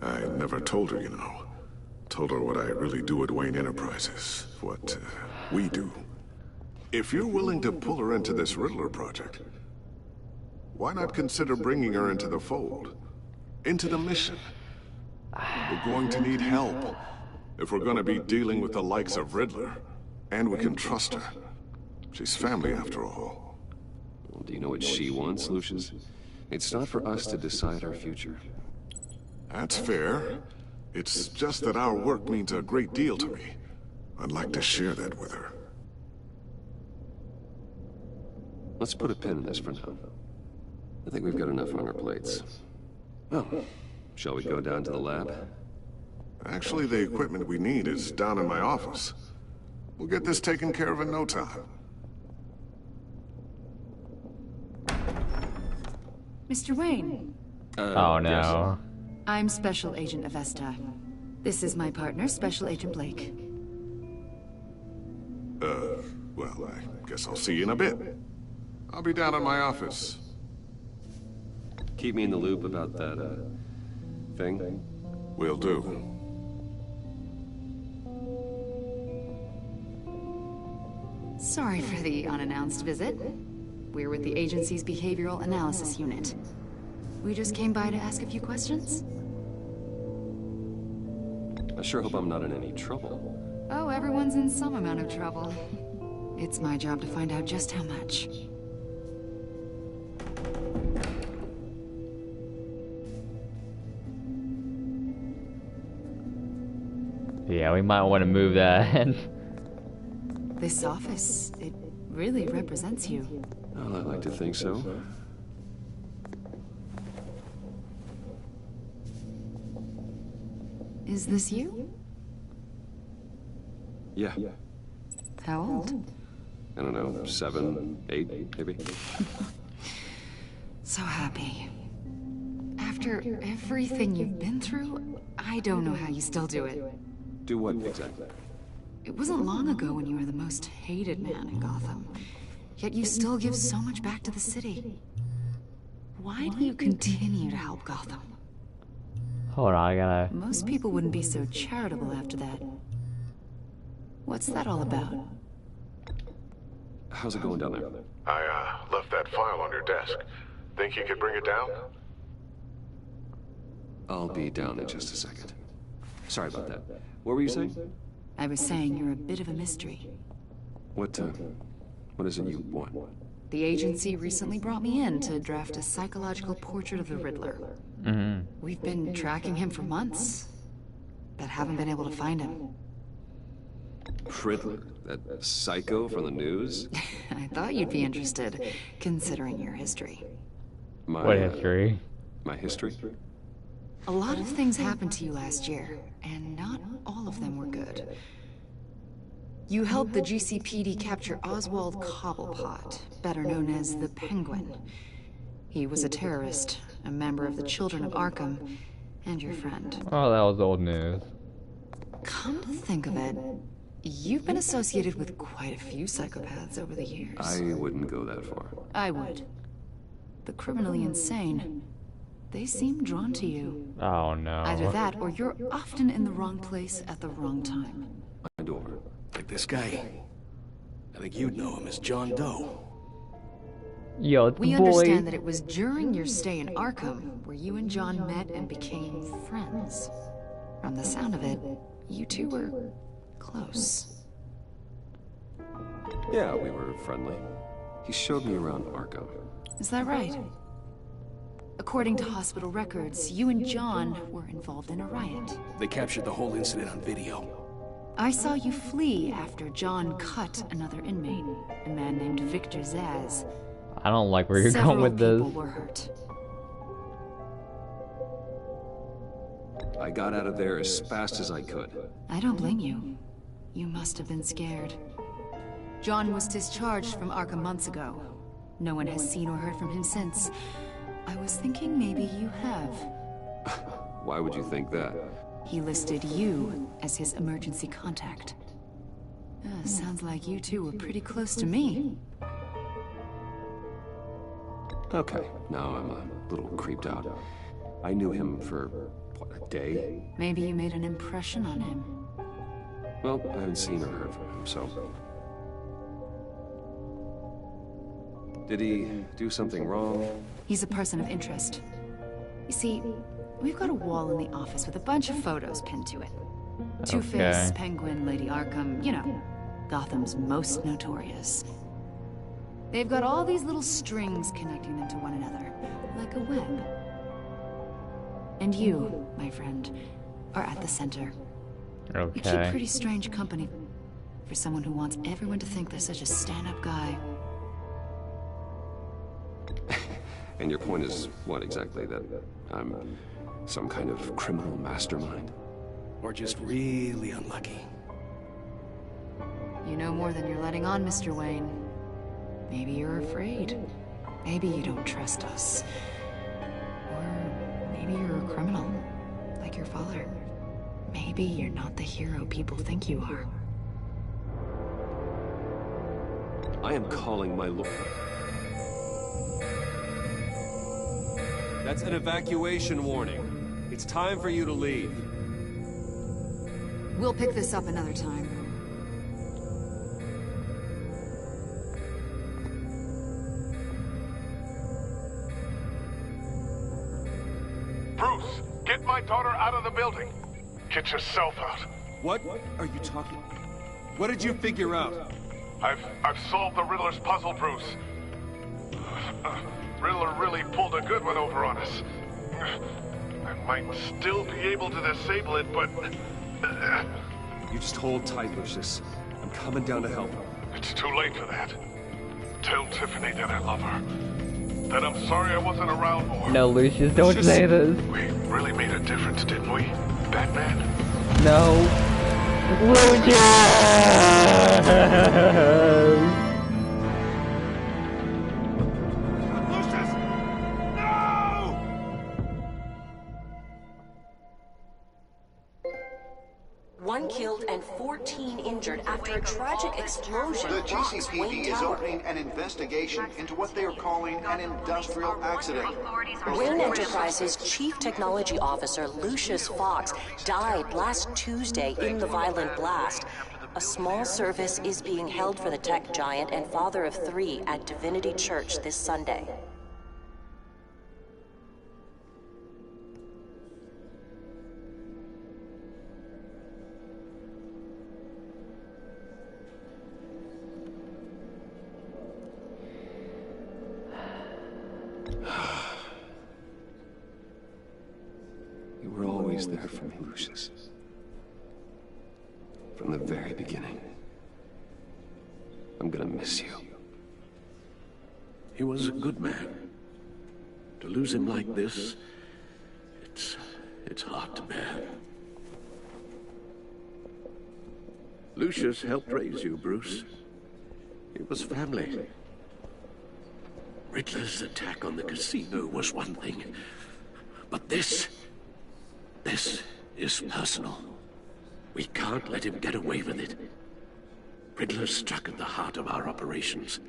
I never told her, you know. Told her what I really do at Wayne Enterprises. What we do. If you're willing to pull her into this Riddler project, why not consider bringing her into the fold? Into the mission? We're going to need help. If we're going to be dealing with the likes of Riddler. And we can trust her. She's family after all. Well, do you know what she wants, Lucius? It's not for us to decide our future. That's fair. It's just that our work means a great deal to me. I'd like to share that with her. Let's put a pin in this for now. I think we've got enough on our plates. Well, shall we go down to the lab? Actually, the equipment we need is down in my office. We'll get this taken care of in no time. Mr. Wayne. Oh no. Yes. I'm Special Agent Avesta. This is my partner, Special Agent Blake. Well, I guess I'll see you in a bit. I'll be down in my office. Keep me in the loop about that, thing. Will do. Sorry for the unannounced visit. We're with the agency's Behavioral Analysis Unit. We just came by to ask a few questions. I sure hope I'm not in any trouble. Oh, everyone's in some amount of trouble. It's my job to find out just how much. Yeah, we might want to move that. This office, it really represents you. Well, I'd like to think so. Is this you? Yeah. How old? I don't know, 7, 8, maybe? So happy. After everything you've been through, I don't know how you still do it. Do what exactly? It wasn't long ago when you were the most hated man in Gotham. Yet you still give so much back to the city. Why do you continue to help Gotham? Hold on, I gotta... Most people wouldn't be so charitable after that. What's that all about? How's it going down there? I, left that file on your desk. Think you could bring it down? I'll be down in just a second. Sorry about that. What were you saying? I was saying you're a bit of a mystery. What is it you want? The agency recently brought me in to draft a psychological portrait of the Riddler. We've been tracking him for months, but haven't been able to find him. Riddler? That psycho from the news? I thought you'd be interested, considering your history. What history? My history? A lot of things happened to you last year, and not all of them were good. You helped the GCPD capture Oswald Cobblepot, better known as the Penguin. He was a terrorist, a member of the Children of Arkham, and your friend. Oh, that was old news. Come to think of it, you've been associated with quite a few psychopaths over the years. I wouldn't go that far. I would. The criminally insane. They seem drawn to you. Oh no. Either that, or you're often in the wrong place at the wrong time. My door. Like this guy. I think you'd know him as John Doe. Yo, it's We the boy. understand that it was during your stay in Arkham where you and John met and became friends. From the sound of it, you two were close. Yeah, we were friendly. He showed me around Arkham. Is that right? According to hospital records, you and John were involved in a riot. They captured the whole incident on video. I saw you flee after John cut another inmate, a man named Victor Zaz. I don't like where you're Several going with this. people were hurt. I got out of there as fast as I could. I don't blame you. You must have been scared. John was discharged from Arkham months ago. No one has seen or heard from him since. I was thinking maybe you have. Why would you think that? He listed you as his emergency contact. Sounds like you two were pretty close to me. Okay, now I'm a little creeped out. I knew him for, what, a day? Maybe you made an impression on him. Well, I haven't seen or heard from him, so... Did he do something wrong? He's a person of interest. You see, we've got a wall in the office with a bunch of photos pinned to it. Two-Face, Penguin, Lady Arkham, you know, Gotham's most notorious. They've got all these little strings connecting them to one another, like a web. And you, my friend, are at the center. Okay. You keep pretty strange company for someone who wants everyone to think they're such a stand-up guy. And your point is, what exactly? That I'm some kind of criminal mastermind? Or just really unlucky? You know more than you're letting on, Mr. Wayne. Maybe you're afraid. Maybe you don't trust us. Or maybe you're a criminal, like your father. Maybe you're not the hero people think you are. I am calling my lord. That's an evacuation warning. It's time for you to leave. We'll pick this up another time. Bruce, get my daughter out of the building. Get yourself out. What are you talking? What did you figure out? I've solved the Riddler's puzzle, Bruce. Riddler really pulled a good one over on us. I might still be able to disable it, but... You just hold tight, Lucius. I'm coming down to help. It's too late for that. Tell Tiffany that I love her. That I'm sorry I wasn't around more. No, Lucius, don't say this. We really made a difference, didn't we, Batman? No. Lucius! One killed and 14 injured after a tragic explosion. The rocks Wayne GCPD is Tower. opening an investigation into what they are calling an industrial accident. Wayne Enterprises' Chief Technology Officer, Lucius Fox, died last Tuesday in the violent blast. A small service is being held for the tech giant and father of 3 at Divinity Church this Sunday. You were always there for me, Lucius. From the very beginning. I'm gonna miss you. He was a good man. To lose him like this, it's hard to bear. Lucius helped raise you, Bruce. It was family. Riddler's attack on the casino was one thing, but this is personal. We can't let him get away with it. Riddler struck at the heart of our operations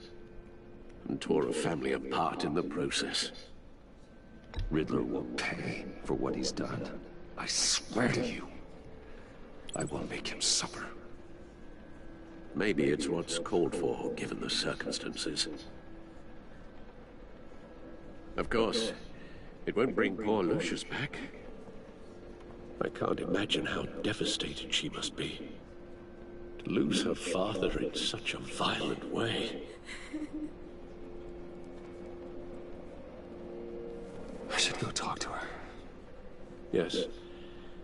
and tore a family apart in the process. Riddler will pay for what he's done. I swear to you. I will make him suffer. Maybe it's what's called for, given the circumstances. Of course, it won't bring poor Lucius back. I can't imagine how devastated she must be. To lose her father in such a violent way. I should go talk to her. Yes,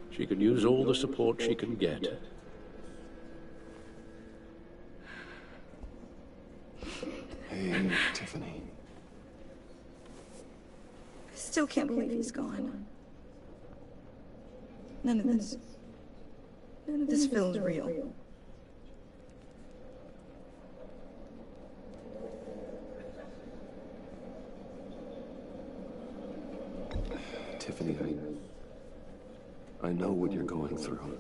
she can use all the support she can get. Hey, Tiffany. I still can't believe he's gone. None of this feels real. Tiffany, I know what you're going through.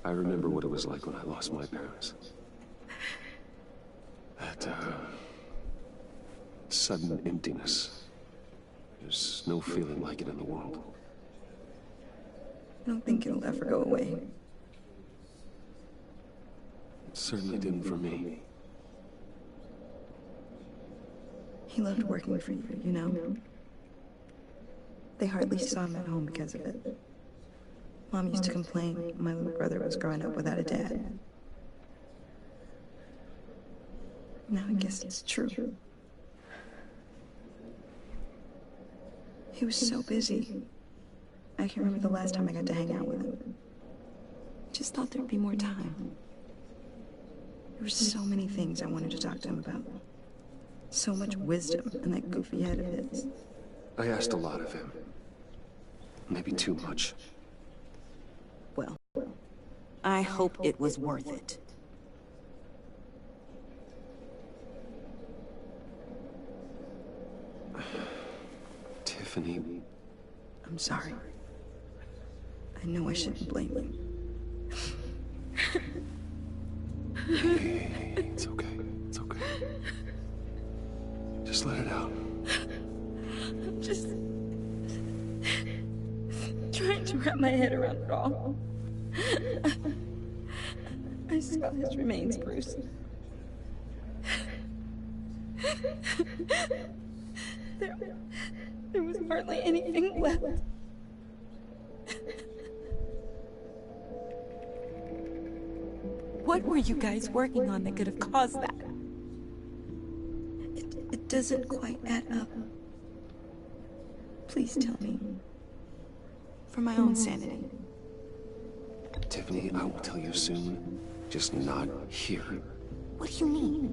I remember what it was like when I lost my parents. That, sudden emptiness. There's no feeling like it in the world. I don't think it'll ever go away. It certainly didn't for me. He loved working for you, you know? They hardly saw him at home because of it. Mom used to complain my little brother was growing up without a dad. Now I guess it's true. He was so busy. I can't remember the last time I got to hang out with him. Just thought there'd be more time. There were so many things I wanted to talk to him about. So much wisdom in that goofy head of his. I asked a lot of him. Maybe too much. Well, I hope it was worth it. Tiffany. I'm sorry. I know I shouldn't blame you. Hey, it's okay. It's okay. Just let it out. I'm just trying to wrap my head around it all. I saw his remains, Bruce. There was hardly anything left. What were you guys working on that could have caused that? It doesn't quite add up. Please tell me. For my own sanity. Tiffany, I will tell you soon. Just not here. What do you mean?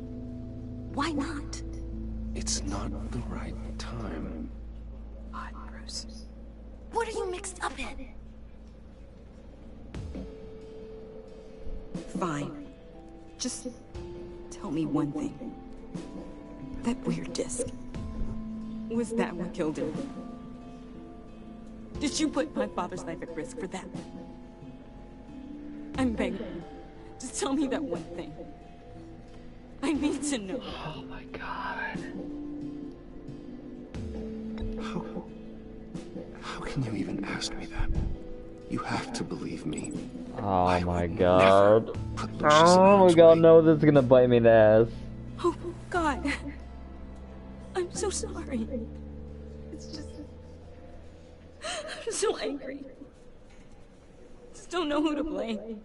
Why not? It's not the right time. Odd, Bruce. What are you mixed up in? Fine. Just tell me one thing. That weird disc. Was that what killed him? Did you put my father's life at risk for that? I'm begging you. Just tell me that one thing. I need to know. Oh my god. How can you even ask me that? You have to believe me. Oh my god. Oh my god, no, this is gonna bite me in the ass. Oh God. I'm so sorry. It's just... I'm so angry. Just don't know who to blame.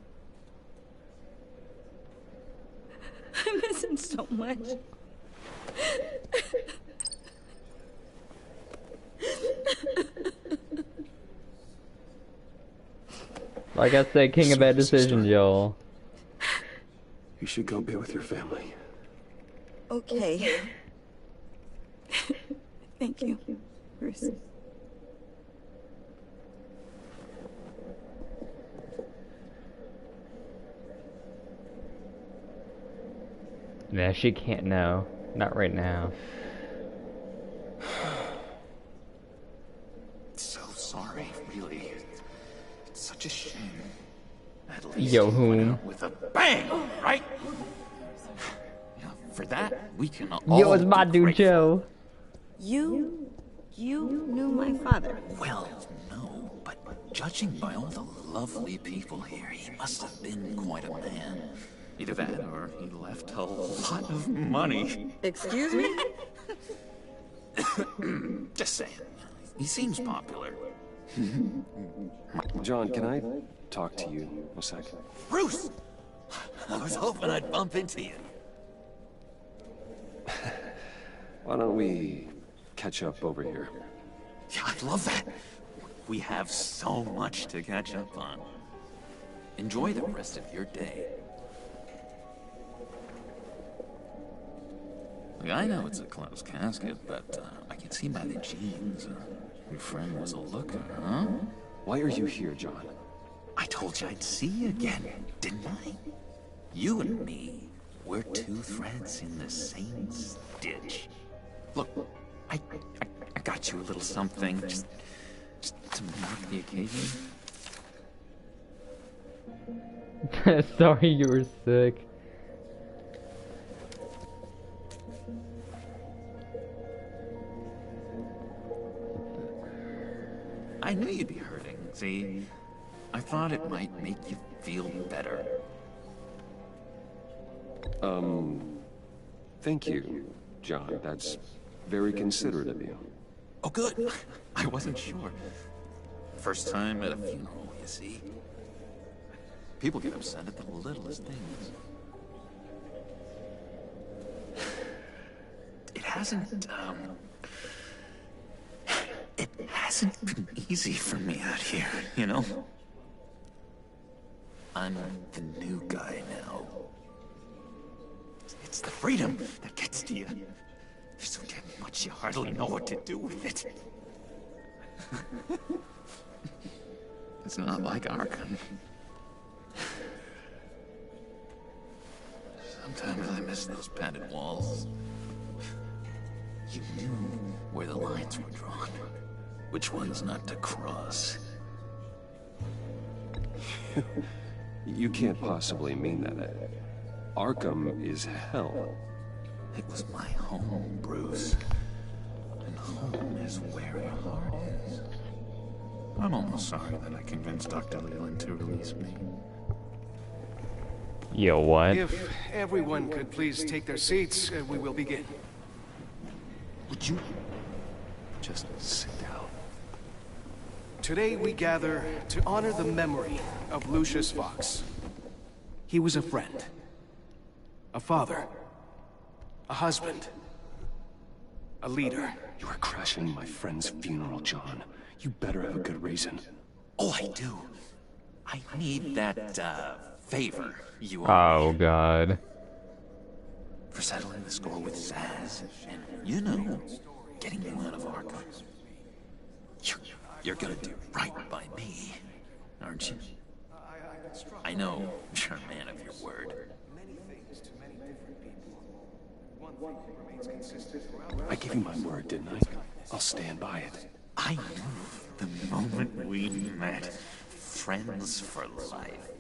I miss him so much. Like I said, king of bad decisions, y'all. You should go be with your family. Okay. Thank you, Bruce. Nah, she can't know. Not right now. So sorry, really. It's such a shame. At least Yo, you went whom? out with a bang, right? Yeah, for that, we can all Yo, it's my be dude, grateful. Joe. You knew my father. Well, no, but judging by all the lovely people here, he must have been quite a man. Either that, or he left a lot of money. Excuse me? Just saying. He seems popular. John, can I talk to you a second? Bruce! I was hoping I'd bump into you. Why don't we catch up over here? Yeah, I'd love that. We have so much to catch up on. Enjoy the rest of your day. Look, I know it's a closed casket, but I can see by the jeans. Your friend was a looker, huh? Why are you here, John? I told you I'd see you again, didn't I? You and me, we're two threads in the same stitch. Look, I got you a little something, just to mark the occasion. Sorry you were sick. I knew you'd be hurting, see? I thought it might make you feel better. Thank you, John. That's very considerate of you. Oh, good. I wasn't sure. First time at a funeral, you see. People get upset at the littlest things. It hasn't been easy for me out here, you know? I'm the new guy now. It's the freedom that gets to you. There's so damn much you hardly know what to do with it. It's not like Arkham. Sometimes I miss those padded walls. You knew where the lines were drawn. Which ones not to cross. You can't possibly mean that. Arkham is hell. It was my home, Bruce. And home is where your heart is. I'm almost sorry that I convinced Dr. Leland to release me. Yo, what? If everyone could please take their seats, we will begin. Would you just sit down? Today we gather to honor the memory of Lucius Fox. He was a friend, a father, a husband, a leader. You are crashing my friend's funeral, John. You better have a good reason. Oh, I do. I need that, favor you owe Oh, me. God. For settling the score with Zaz, and, you know, getting you out of Arkham. You're gonna do right by me, aren't you? I know you're a man of your word. I gave you my word, didn't I? I'll stand by it. I knew the moment we met. Friends for life.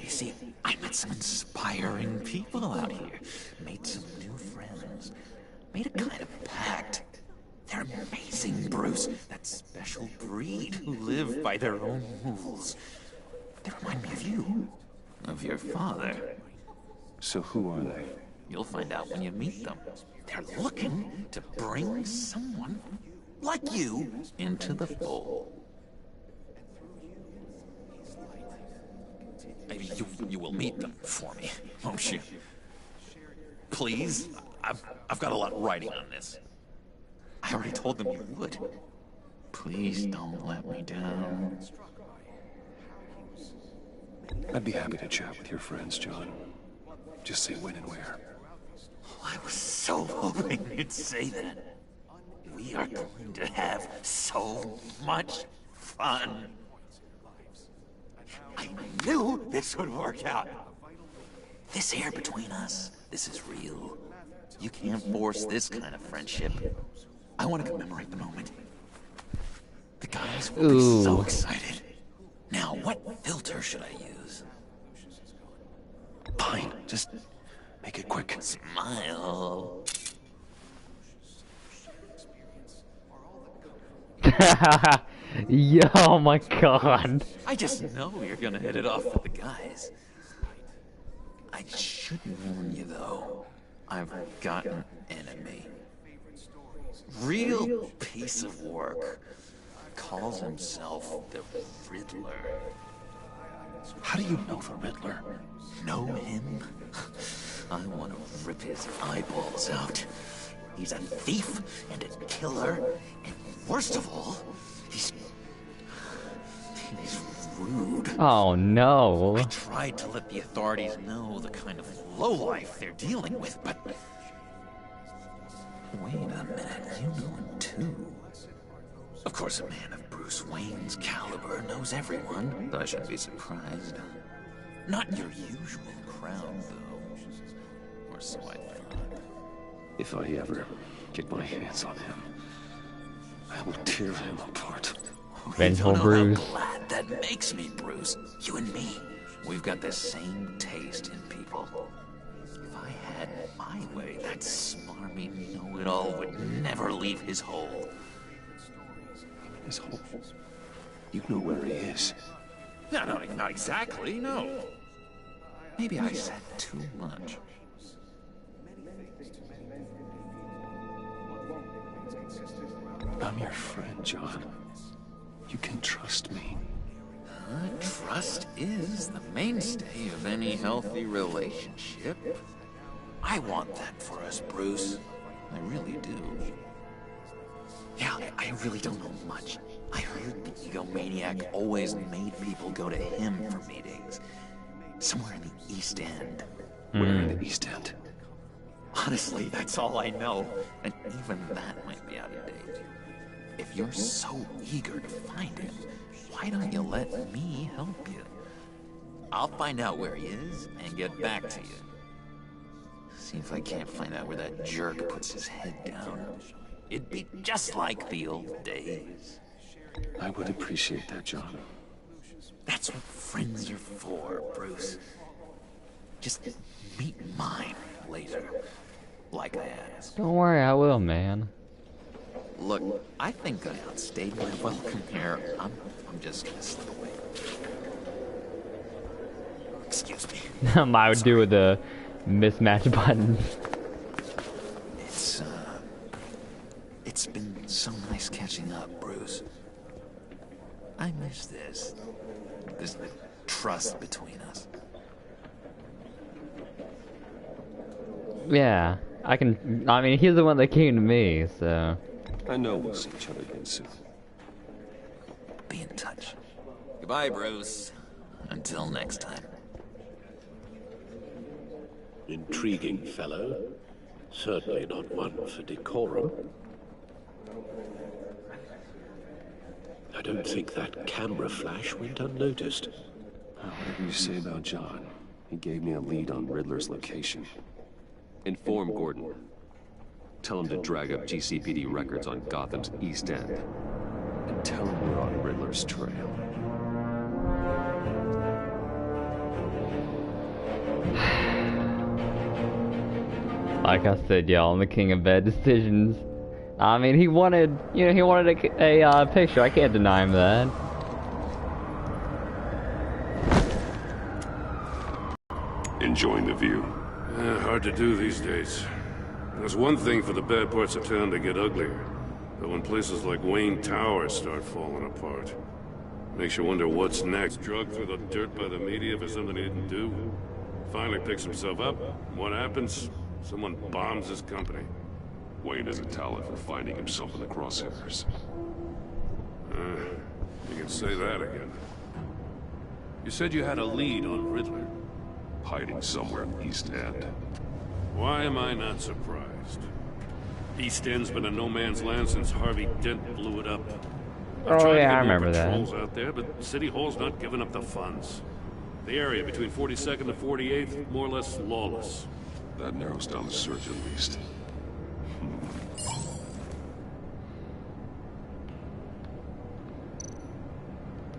You see, I met some inspiring people out here. Made some new friends. Made a kind of pact. They're amazing, Bruce. That special breed who live by their own rules. They remind me of you. Of your father. So who are they? You'll find out when you meet them. They're looking to bring someone like you into the fold. Maybe you will meet them for me, won't you? Please? I've got a lot riding on this. I already told them you would. Please don't let me down. I'd be happy to chat with your friends, John. Just say when and where. I was so hoping you'd say that. We are going to have so much fun. I knew this would work out. This air between us, this is real. You can't force this kind of friendship. I want to commemorate the moment. The guys will be so excited. Now, what filter should I use? Fine, just make it quick. Smile. Yo, oh my God. I just know you're gonna hit it off with the guys. I should warn you, though. I've got an enemy. Real piece of work. Calls himself the Riddler. How do you know the Riddler? Know him? I want to rip his eyeballs out. He's a thief and a killer, and worst of all, he's rude. Oh no. I tried to let the authorities know the kind of lowlife they're dealing with, but Wait a minute, you know him too. Of course, a man of Bruce Wayne's caliber knows everyone, so I shouldn't be surprised. Not your usual crowd, though. Or so I thought. If I ever get my hands on him, I will tear him apart. Vengeful Bruce. How glad that makes me, Bruce. You and me, we've got the same taste in people. If I had my way, that smarmy know-it-all would never leave his hole. His hole? You know where he is. No, not exactly, no. Maybe I said too much. I'm your friend, John. You can trust me. Trust is the mainstay of any healthy relationship. I want that for us, Bruce. I really do. Yeah, I really don't know much. I heard the egomaniac always made people go to him for meetings. Somewhere in the East End. Where in the East End? Honestly, that's all I know. And even that might be out of date. If you're so eager to find him, why don't you let me help you? I'll find out where he is and get back to you. See if I can't find out where that jerk puts his head down. It'd be just like the old days. I would appreciate that, John. That's what friends are for, Bruce. Just meet mine later, like I asked. Don't worry, I will, man. Look, I think I outstayed my welcome here. I'm just gonna slip away. Excuse me. I would do with the mismatch buttons. It's been so nice catching up, Bruce. I miss this trust between us. Yeah, I mean, he's the one that came to me, so. I know we'll see each other again soon. Be in touch. Goodbye, Bruce. Until next time. Intriguing fellow. Certainly not one for decorum. I don't think that camera flash went unnoticed. Whatever you say about John, he gave me a lead on Riddler's location. Inform Gordon. Tell him to drag up GCPD records on Gotham's East End. And tell him we're on Riddler's trail. Like I said, y'all, I'm the king of bad decisions. I mean, he wanted a picture. I can't deny him that. Enjoying the view? Hard to do these days. There's one thing for the bad parts of town to get uglier, but when places like Wayne Tower start falling apart, makes you wonder what's next. Drugged through the dirt by the media for something he didn't do. Finally picks himself up. What happens? Someone bombs his company. Wayne has a talent for finding himself in the crosshairs. You can say that again. You said you had a lead on Riddler. Hiding somewhere in East End. Why am I not surprised? East End's been a no-man's land since Harvey Dent blew it up. Oh yeah, I remember that. Patrols out there, but City Hall's not giving up the funds. The area between 42nd and 48th, more or less lawless. That narrows down the search at least.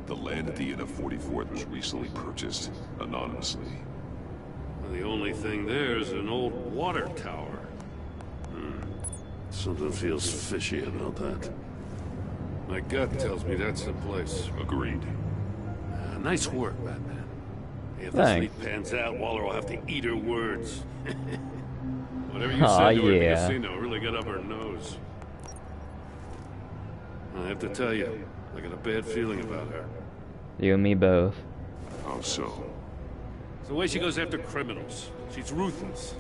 The land at the end of 44th was recently purchased, anonymously. The only thing there is an old water tower. Something feels fishy about that. My gut tells me that's the place. Agreed. Nice work, Batman. If this lead pans out, Waller will have to eat her words. Whatever you said to her at the casino really got up her nose. I have to tell you, I got a bad feeling about her. You and me both. How so? It's the way she goes after criminals. She's ruthless.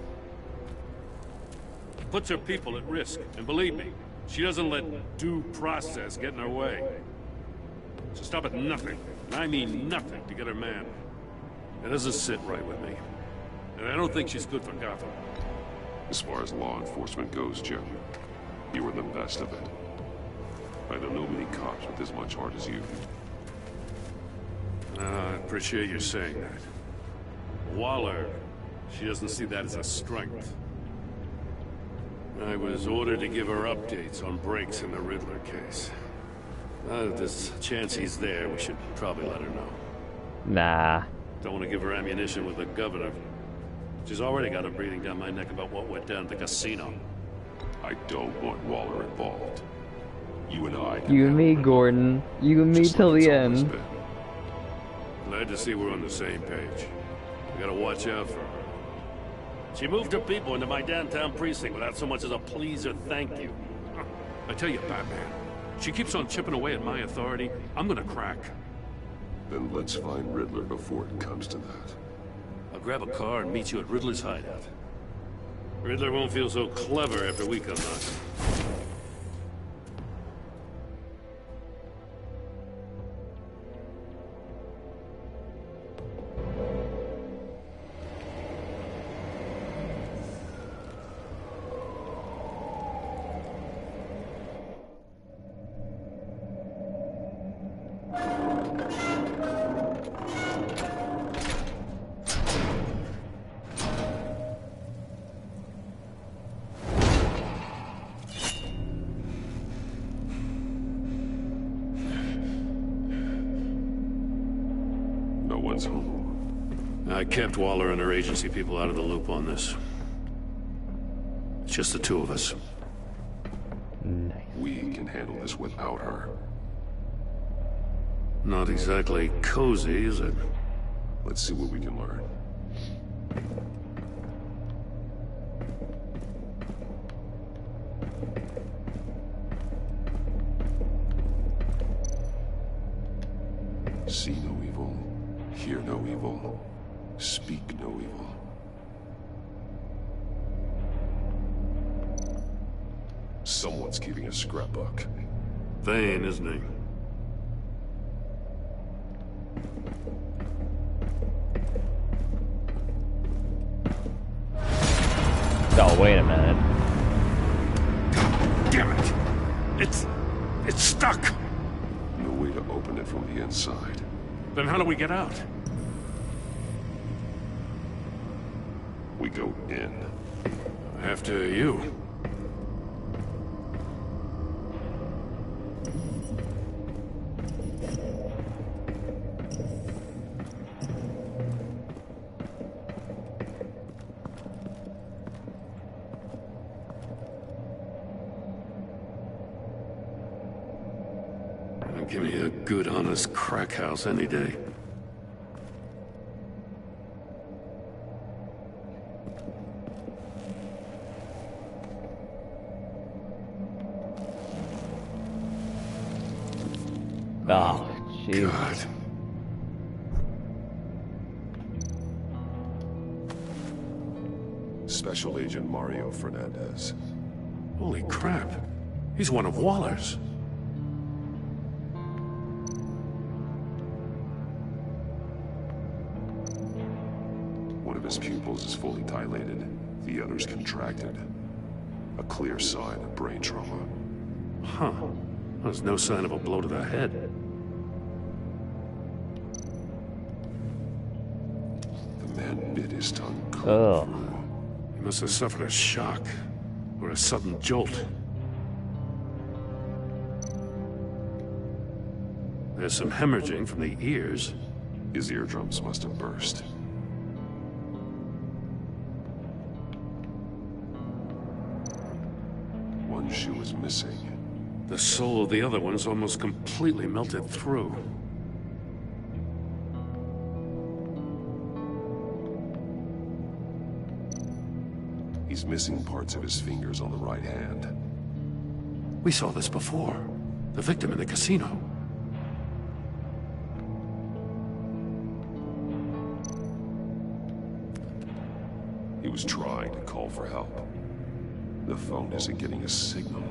Puts her people at risk. And believe me, she doesn't let due process get in her way. She'll stop at nothing, and I mean nothing, to get her man. It doesn't sit right with me. And I don't think she's good for Gotham. As far as law enforcement goes, Jim, you were the best of it. I don't know many cops with as much heart as you. I appreciate you saying that. Waller, she doesn't see that as a strength. I was ordered to give her updates on breaks in the Riddler case. If there's a chance he's there, we should probably let her know. Nah. Don't want to give her ammunition with the governor. She's already got him breathing down my neck about what went down at the casino. I don't want Waller involved. You and I. You and me, Gordon. You and me till the end. Glad to see we're on the same page. We gotta watch out for her. She moved her people into my downtown precinct without so much as a please or thank you. I tell you, Batman, she keeps on chipping away at my authority. I'm gonna crack. Then let's find Riddler before it comes to that. I'll grab a car and meet you at Riddler's hideout. Riddler won't feel so clever after we come knocking. I kept Waller and her agency people out of the loop on this. It's just the two of us. Nice. We can handle this without her. Not exactly cozy, is it? Let's see what we can learn. See no evil, hear no evil, speak no evil. Someone's keeping a scrapbook. Vane, isn't he? Oh, wait a minute. Damn it! It's stuck! No way to open it from the inside. Then how do we get out? We go in. After you. Give me a good, honest crack house any day. Oh, jeez. God. Special Agent Mario Fernandez. Holy crap. He's one of Waller's. One of his pupils is fully dilated. The other's contracted. A clear sign of brain trauma. Huh. There's no sign of a blow to the head. The man bit his tongue clean Oh. through. He must have suffered a shock. Or a sudden jolt. There's some hemorrhaging from the ears. His eardrums must have burst. One shoe is missing. The sole of the other one's almost completely melted through. He's missing parts of his fingers on the right hand. We saw this before. The victim in the casino. He was trying to call for help. The phone isn't getting a signal.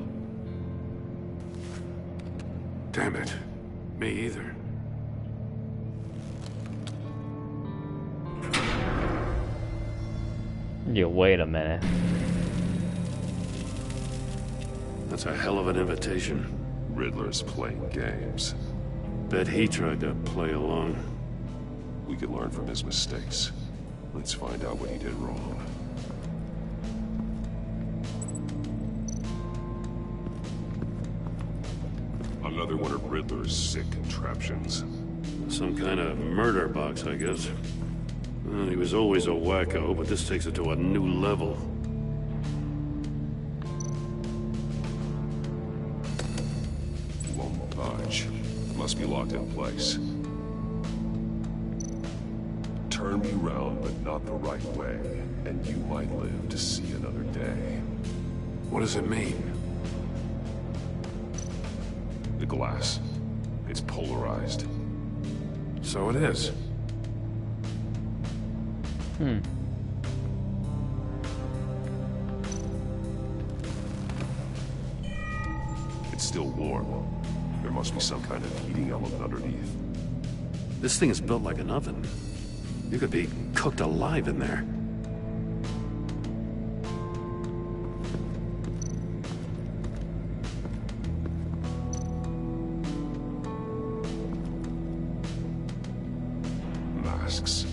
Damn it. Me either. Yeah, wait a minute. That's a hell of an invitation. Riddler's playing games. Bet he tried to play along. We could learn from his mistakes. Let's find out what he did wrong. Another one of Riddler's sick contraptions. Some kind of murder box, I guess. Well, he was always a wacko, but this takes it to a new level. Won't budge. Must be locked in place. Turn me round, but not the right way, and you might live to see another day. What does it mean? The glass. It's polarized. So it is. It's still warm. There must be some kind of heating element underneath. This thing is built like an oven. You could be cooked alive in there. Masks.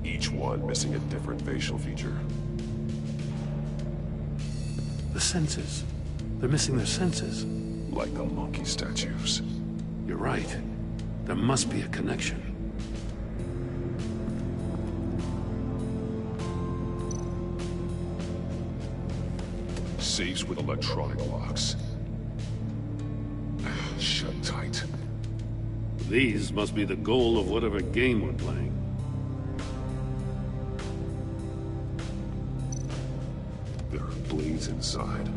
Each one missing a different facial feature. The senses. They're missing their senses. Like the monkey statues. You're right. There must be a connection. Safes with electronic locks. Shut tight. These must be the goal of whatever game we're playing. There are bleeds inside.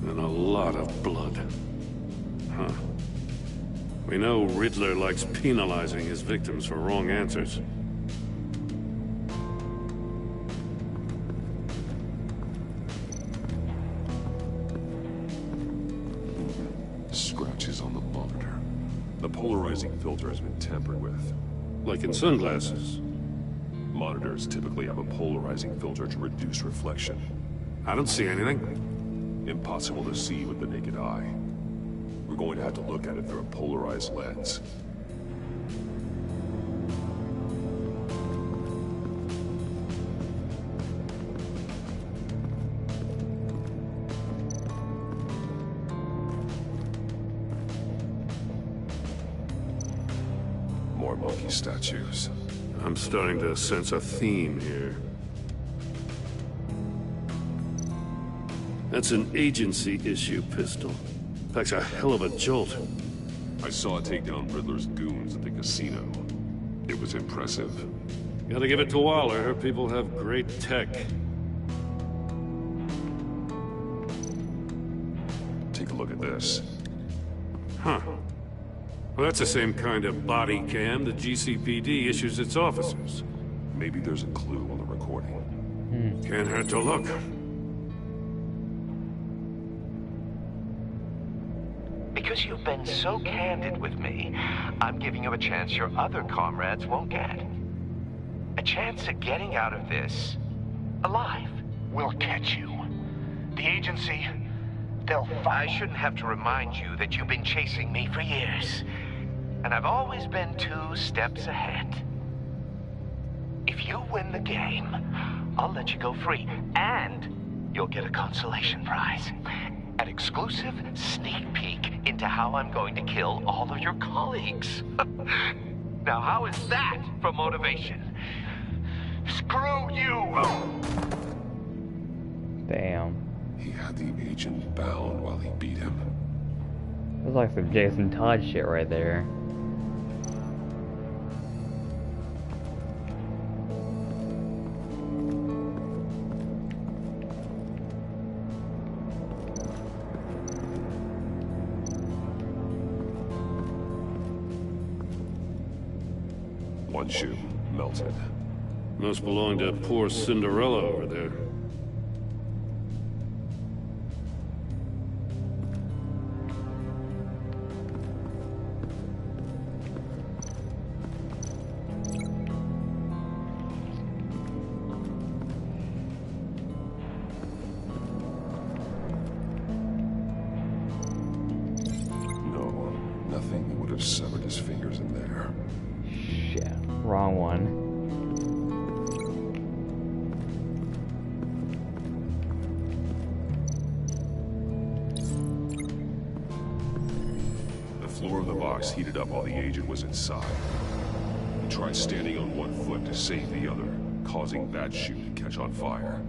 And a lot of blood. Huh. We know Riddler likes penalizing his victims for wrong answers. Scratches on the monitor. The polarizing filter has been tampered with. Like in sunglasses. Monitors typically have a polarizing filter to reduce reflection. I don't see anything. Impossible to see with the naked eye. We're going to have to look at it through a polarized lens. More monkey statues. I'm starting to sense a theme here. That's an agency issue pistol. Packs a hell of a jolt. I saw it take down Riddler's goons at the casino. It was impressive. Gotta give it to Waller. Her people have great tech. Take a look at this. Huh. Well, that's the same kind of body cam the GCPD issues its officers. Maybe there's a clue on the recording. Can't hurt to look. Because you've been so candid with me, I'm giving you a chance your other comrades won't get. A chance at getting out of this alive. We'll catch you. The agency, I shouldn't have to remind you that you've been chasing me for years. And I've always been 2 steps ahead. If you win the game, I'll let you go free. And you'll get a consolation prize. An exclusive sneak peek into how I'm going to kill all of your colleagues. Now, how is that for motivation? Screw you! Damn. He had the agent bound while he beat him. That's like some Jason Todd shit right there. One shoe, melted. Must belong to poor Cinderella over there. have severed his fingers in there. Shit, wrong one. The floor of the box heated up while the agent was inside. He tried standing on one foot to save the other, causing that shoe to catch on fire.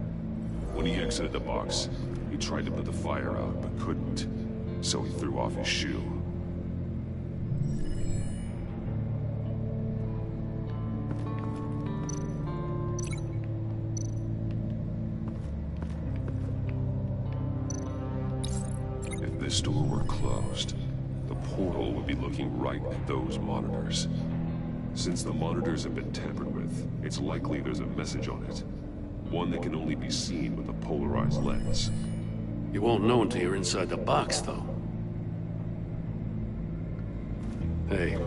When he exited the box, he tried to put the fire out, but couldn't, so he threw off his shoe. If this door were closed, the portal would be looking right at those monitors. Since the monitors have been tampered with, it's likely there's a message on it. One that can only be seen with a polarized lens. You won't know until you're inside the box, though. Hey,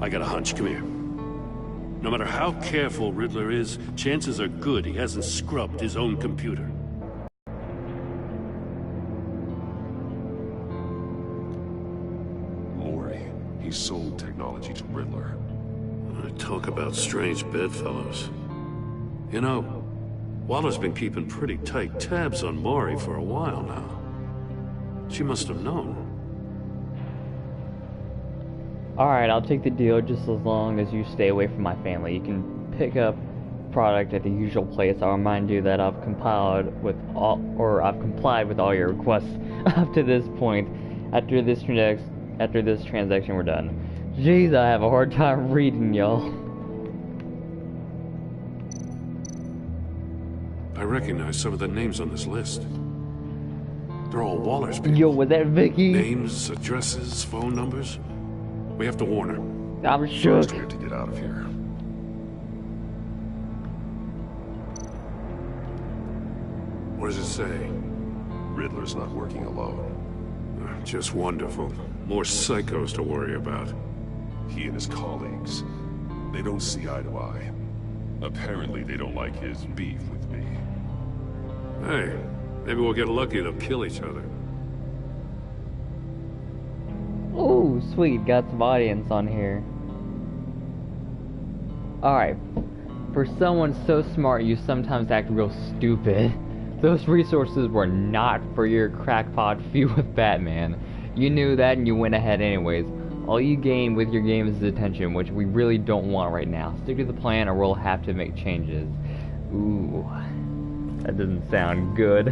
I got a hunch. Come here. No matter how careful Riddler is, chances are good he hasn't scrubbed his own computer. Mori, he sold technology to Riddler. Talk about strange bedfellows. You know, Waller's been keeping pretty tight tabs on Mori for a while now. She must have known. Alright, I'll take the deal just as long as you stay away from my family. You can pick up product at the usual place. I'll remind you that I've complied with all your requests up to this point. After this transaction, we're done. Jeez, I have a hard time reading, y'all. I recognize some of the names on this list. They're all Waller's people. Yo, was that Vicky? Names, addresses, phone numbers. We have to warn her. I'm shook. First, we have to get out of here. What does it say? Riddler's not working alone. Just wonderful. More psychos to worry about. He and his colleagues, they don't see eye to eye. Apparently, they don't like his beef with me. Hey, maybe we'll get lucky. They'll kill each other. Ooh, sweet. Got some audience on here. Alright. For someone so smart, you sometimes act real stupid. Those resources were not for your crackpot feud with Batman. You knew that and you went ahead anyways. All you gain with your game is attention, which we really don't want right now. Stick to the plan or we'll have to make changes. Ooh. That doesn't sound good.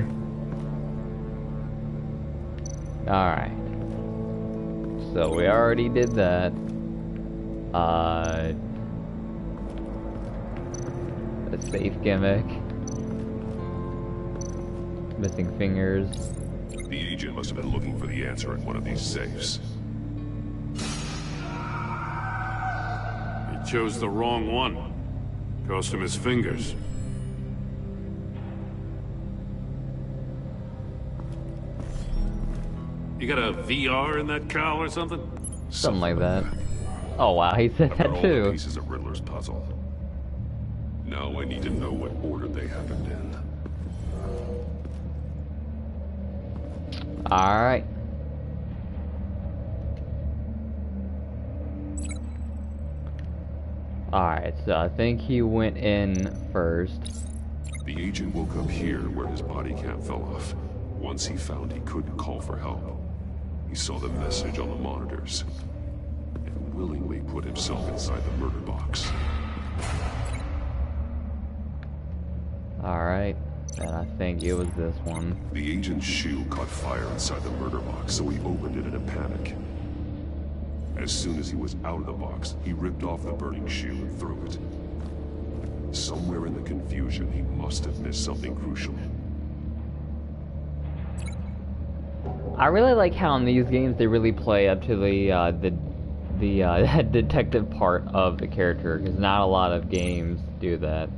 Alright. So we already did that. A safe gimmick. Missing fingers. The agent must have been looking for the answer in one of these safes. He chose the wrong one. Cost him his fingers. You got a VR in that cowl or something? Something like that. Oh wow, he said that all too. the pieces of Riddler's puzzle. Now I need to know what order they happened in. Alright. Alright, so I think he went in first. The agent woke up here where his body cam fell off. Once he found he couldn't call for help, he saw the message on the monitors and willingly put himself inside the murder box. Alright, and I think it was this one. The agent's shoe caught fire inside the murder box, so he opened it in a panic. As soon as he was out of the box, he ripped off the burning shoe and threw it. Somewhere in the confusion, he must have missed something crucial. I really like how in these games they really play up to the detective part of the character, because not a lot of games do that.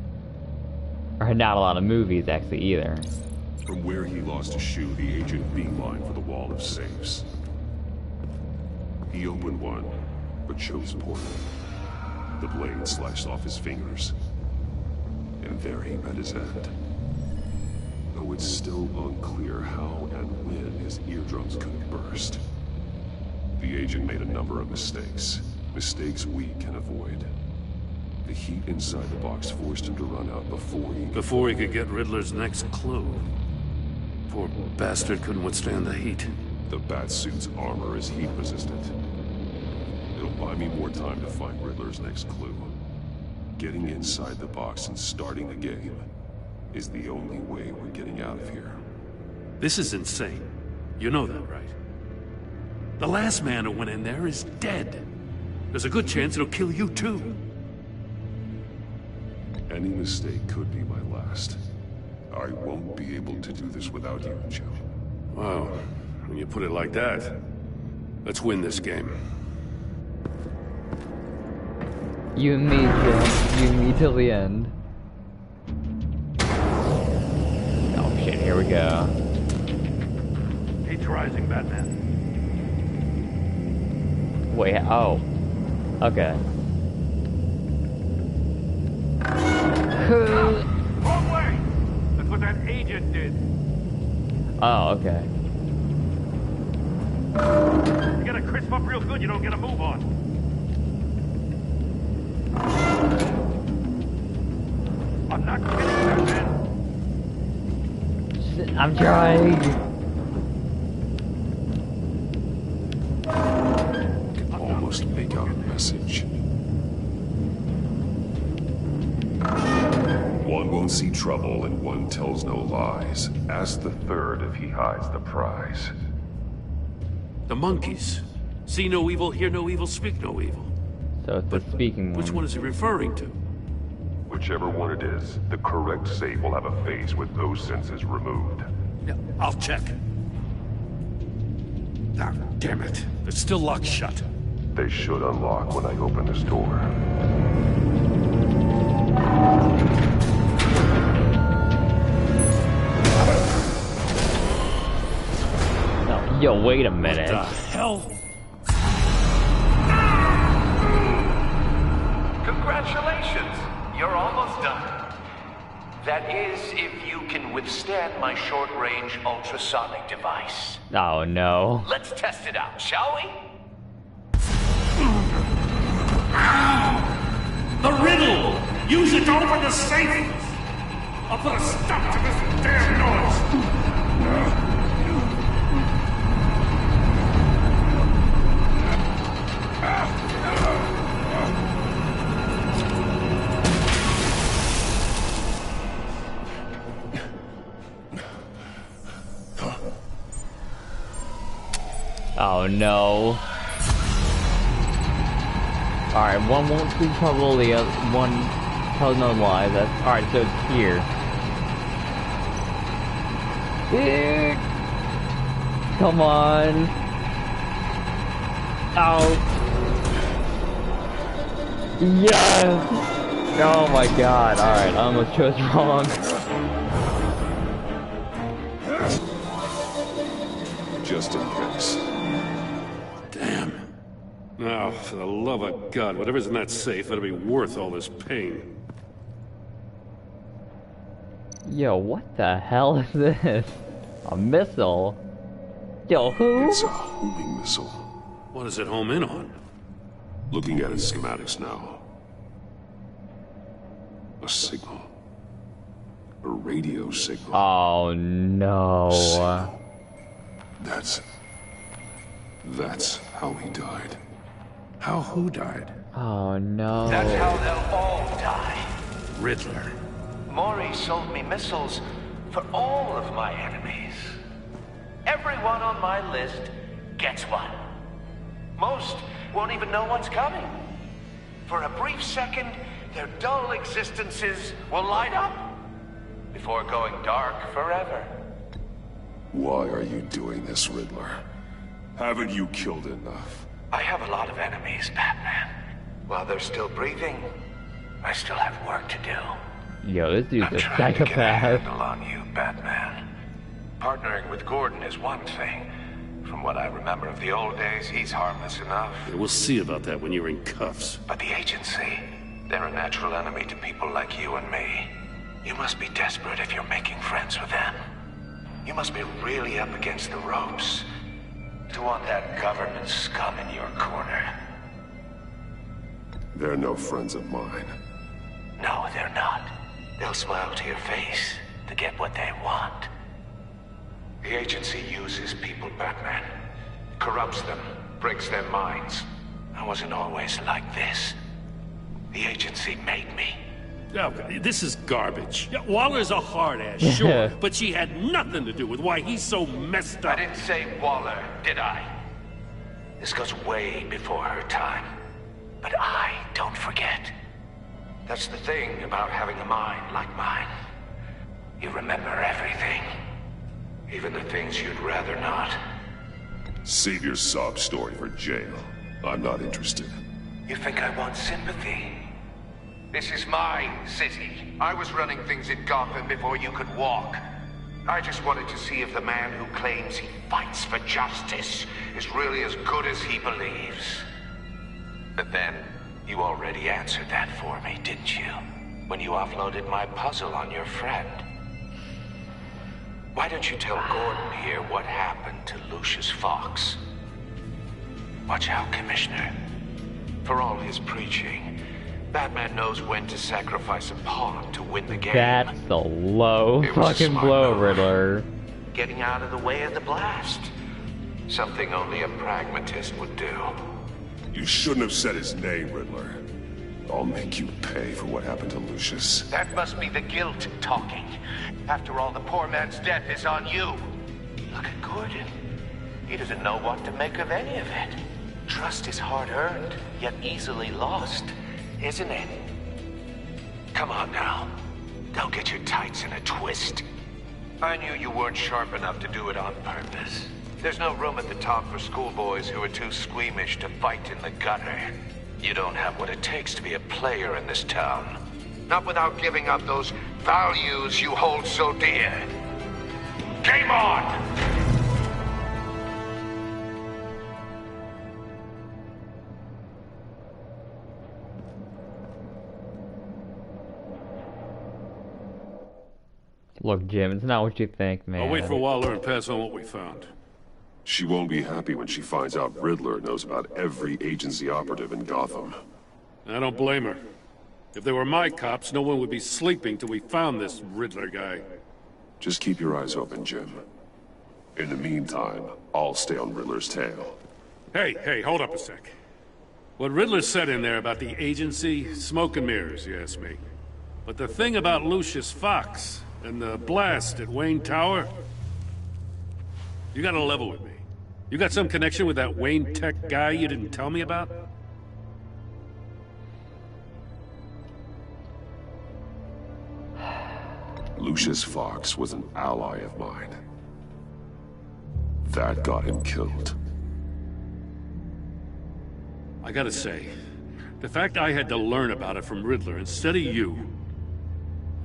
Or not a lot of movies, actually, either. From where he lost his shoe, the agent beelined for the wall of safes. He opened one, but chose poorly. The blade sliced off his fingers. And there he met his end. Though it's still unclear how and when his eardrums could burst. The agent made a number of mistakes. Mistakes we can avoid. The heat inside the box forced him to run out before he could get Riddler's next clue. Poor bastard couldn't withstand the heat. The Batsuit's armor is heat resistant. It'll buy me more time to find Riddler's next clue. Getting inside the box and starting the game is the only way we're getting out of here. This is insane. You know that, right? The last man who went in there is dead. There's a good chance it'll kill you too. Any mistake could be my last. I won't be able to do this without you, Joe. Wow, when you put it like that, let's win this game. You and me, Joe. You and me till the end. Oh shit, here we go. Heat's rising, Batman. Wait, oh. Okay. Wrong way! That's what that agent did. Oh, okay. You gotta crisp up real good, you don't get a move on. I'm not kidding, Batman. I'm trying. Can almost make out a message. One won't see trouble and one tells no lies. Ask the third if he hides the prize. The monkeys. See no evil, hear no evil, speak no evil. So it's the speaking one. Which one is he referring to? Whichever one it is, the correct save will have a face with those senses removed. Yeah, I'll check. Ah, damn it. They're still locked shut. They should unlock when I open this door. No, yo, wait a minute. What the hell? Congratulations! You're almost done. That is, if you can withstand my short-range ultrasonic device. Oh no. Let's test it out, shall we? The riddle! Use it to open the safe! I'll put a stop to this damn noise! Oh no. Alright, one won't see trouble, the other one tells no lies. That's alright, so it's here. Come on. Oh. Yes! Oh my god, alright, I almost chose wrong. Just in case. Damn. Now, for the love of God, whatever's in that safe better be worth all this pain. Yo, what the hell is this? A missile? Yo, who? It's a homing missile. What does it home in on? Looking at its schematics now. A signal. A radio signal. Oh no. Signal. That's how he died. How who died? Oh no. That's how they'll all die. Riddler. Maury sold me missiles for all of my enemies. Everyone on my list gets one. Most won't even know what's coming. For a brief second, their dull existences will light up before going dark forever. Why are you doing this, Riddler? Haven't you killed enough? I have a lot of enemies, Batman. While they're still breathing, I still have work to do. Yo, this dude's I'm a trying to get a psychopath. handle on you, Batman. Partnering with Gordon is one thing. From what I remember of the old days, he's harmless enough. Yeah, we'll see about that when you're in cuffs. But the agency, they're a natural enemy to people like you and me. You must be desperate if you're making friends with them. You must be really up against the ropes to want that government scum in your corner. They're no friends of mine. No, they're not. They'll smile to your face to get what they want. The agency uses people, Batman. Corrupts them, breaks their minds. I wasn't always like this. The agency made me. Oh, this is garbage. Yeah, Waller's a hard ass, sure, but she had nothing to do with why he's so messed up. I didn't say Waller, did I? This goes way before her time. But I don't forget. That's the thing about having a mind like mine. You remember everything. Even the things you'd rather not. Save your sob story for jail. I'm not interested. You think I want sympathy? This is my city. I was running things in Gotham before you could walk. I just wanted to see if the man who claims he fights for justice is really as good as he believes. But then, you already answered that for me, didn't you? When you offloaded my puzzle on your friend. Why don't you tell Gordon here what happened to Lucius Fox? Watch out, Commissioner. For all his preaching, Batman knows when to sacrifice a pawn to win the game. That's the low fucking blow, Riddler. Getting out of the way of the blast. Something only a pragmatist would do. You shouldn't have said his name, Riddler. I'll make you pay for what happened to Lucius. That must be the guilt talking. After all, the poor man's death is on you. Look at Gordon. He doesn't know what to make of any of it. Trust is hard-earned, yet easily lost, isn't it? Come on now. Don't get your tights in a twist. I knew you weren't sharp enough to do it on purpose. There's no room at the top for schoolboys who are too squeamish to fight in the gutter. You don't have what it takes to be a player in this town. Not without giving up those values you hold so dear. Game on! Look, Jim, it's not what you think, man. I'll wait for Waller and pass on what we found. She won't be happy when she finds out Riddler knows about every agency operative in Gotham. I don't blame her. If they were my cops, no one would be sleeping till we found this Riddler guy. Just keep your eyes open, Jim. In the meantime, I'll stay on Riddler's tail. Hey, hold up a sec. What Riddler said in there about the agency, smoke and mirrors, you ask me. But the thing about Lucius Fox and the blast at Wayne Tower, you gotta level with me. You got some connection with that Wayne Tech guy you didn't tell me about? Lucius Fox was an ally of mine. That got him killed. I gotta say, the fact I had to learn about it from Riddler instead of you,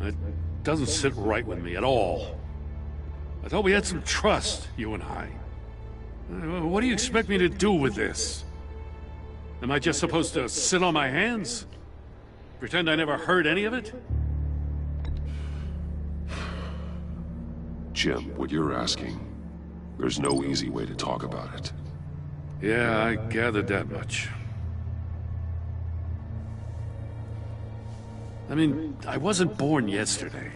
it doesn't sit right with me at all. I thought we had some trust, you and I. What do you expect me to do with this? Am I just supposed to sit on my hands? Pretend I never heard any of it? Jim, what you're asking, there's no easy way to talk about it. Yeah, I gathered that much. I mean, I wasn't born yesterday.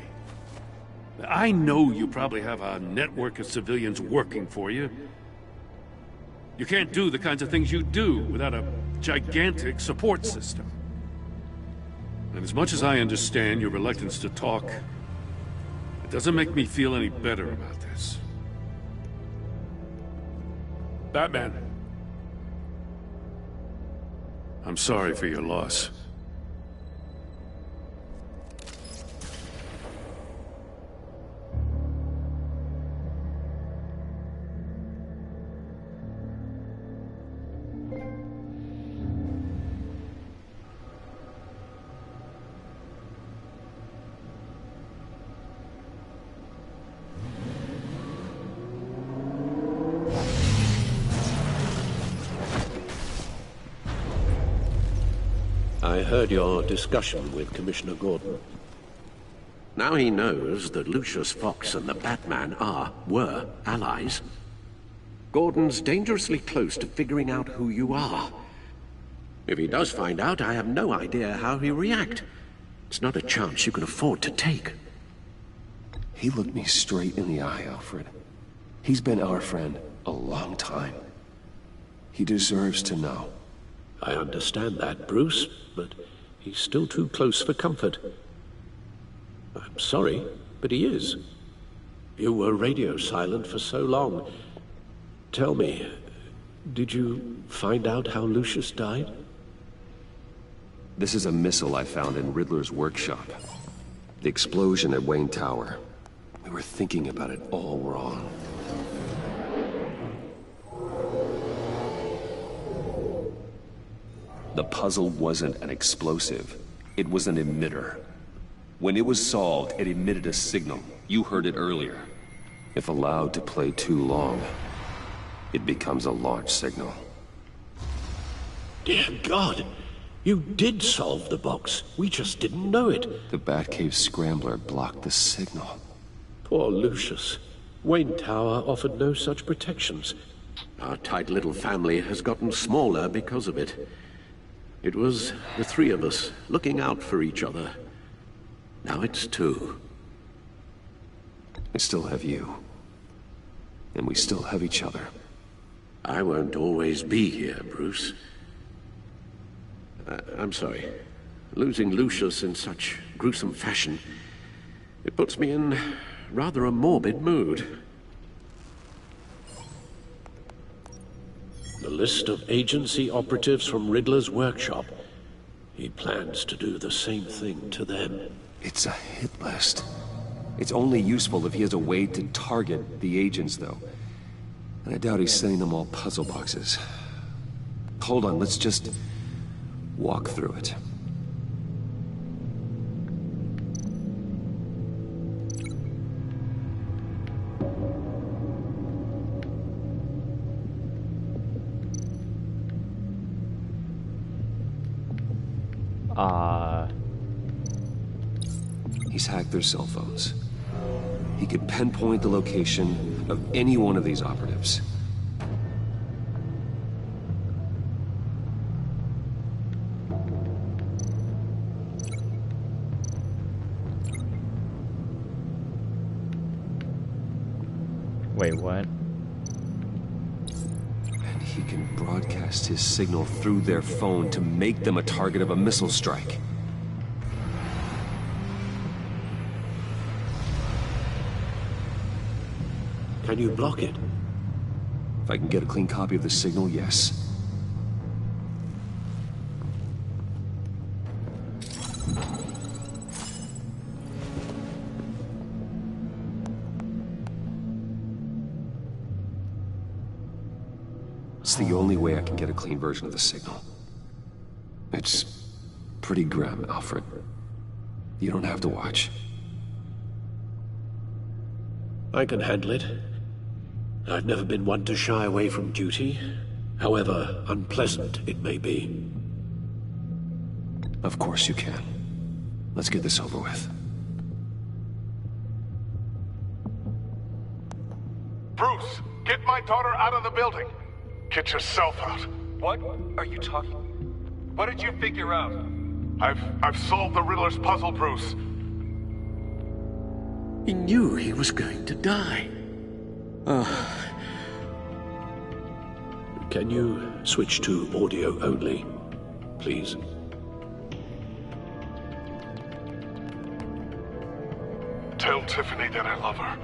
I know you probably have a network of civilians working for you. You can't do the kinds of things you do without a gigantic support system. And as much as I understand your reluctance to talk, it doesn't make me feel any better about this. Batman. I'm sorry for your loss. I heard your discussion with Commissioner Gordon. Now he knows that Lucius Fox and the Batman were allies. Gordon's dangerously close to figuring out who you are. If he does find out, I have no idea how he'll react. It's not a chance you can afford to take. He looked me straight in the eye, Alfred. He's been our friend a long time. He deserves to know. I understand that, Bruce, but he's still too close for comfort. I'm sorry, but he is. You were radio silent for so long. Tell me, did you find out how Lucius died? This is a missile I found in Riddler's workshop. The explosion at Wayne Tower. We were thinking about it all wrong. The puzzle wasn't an explosive. It was an emitter. When it was solved, it emitted a signal. You heard it earlier. If allowed to play too long, it becomes a launch signal. Dear God! You did solve the box. We just didn't know it. The Batcave scrambler blocked the signal. Poor Lucius. Wayne Tower offered no such protections. Our tight little family has gotten smaller because of it. It was the three of us looking out for each other. Now it's two. I still have you. And we still have each other. I won't always be here, Bruce. I'm sorry. Losing Lucius in such gruesome fashion, it puts me in rather a morbid mood. The list of agency operatives from Riddler's workshop. He plans to do the same thing to them. It's a hit list. It's only useful if he has a way to target the agents, though. And I doubt he's sending them all puzzle boxes. Hold on, let's just walk through it. He's hacked their cell phones. He could pinpoint the location of any one of these operatives. Wait, what? And he can broadcast his signal through their phone to make them a target of a missile strike. Can you block it? If I can get a clean copy of the signal, yes. It's the only way I can get a clean version of the signal. It's pretty grim, Alfred. You don't have to watch. I can handle it. I've never been one to shy away from duty, however unpleasant it may be. Of course you can. Let's get this over with. Bruce, get my daughter out of the building. Get yourself out. What are you talking? What did you figure out? I've solved the Riddler's puzzle, Bruce. He knew he was going to die. Can you switch to audio only, please? Tell Tiffany that I love her.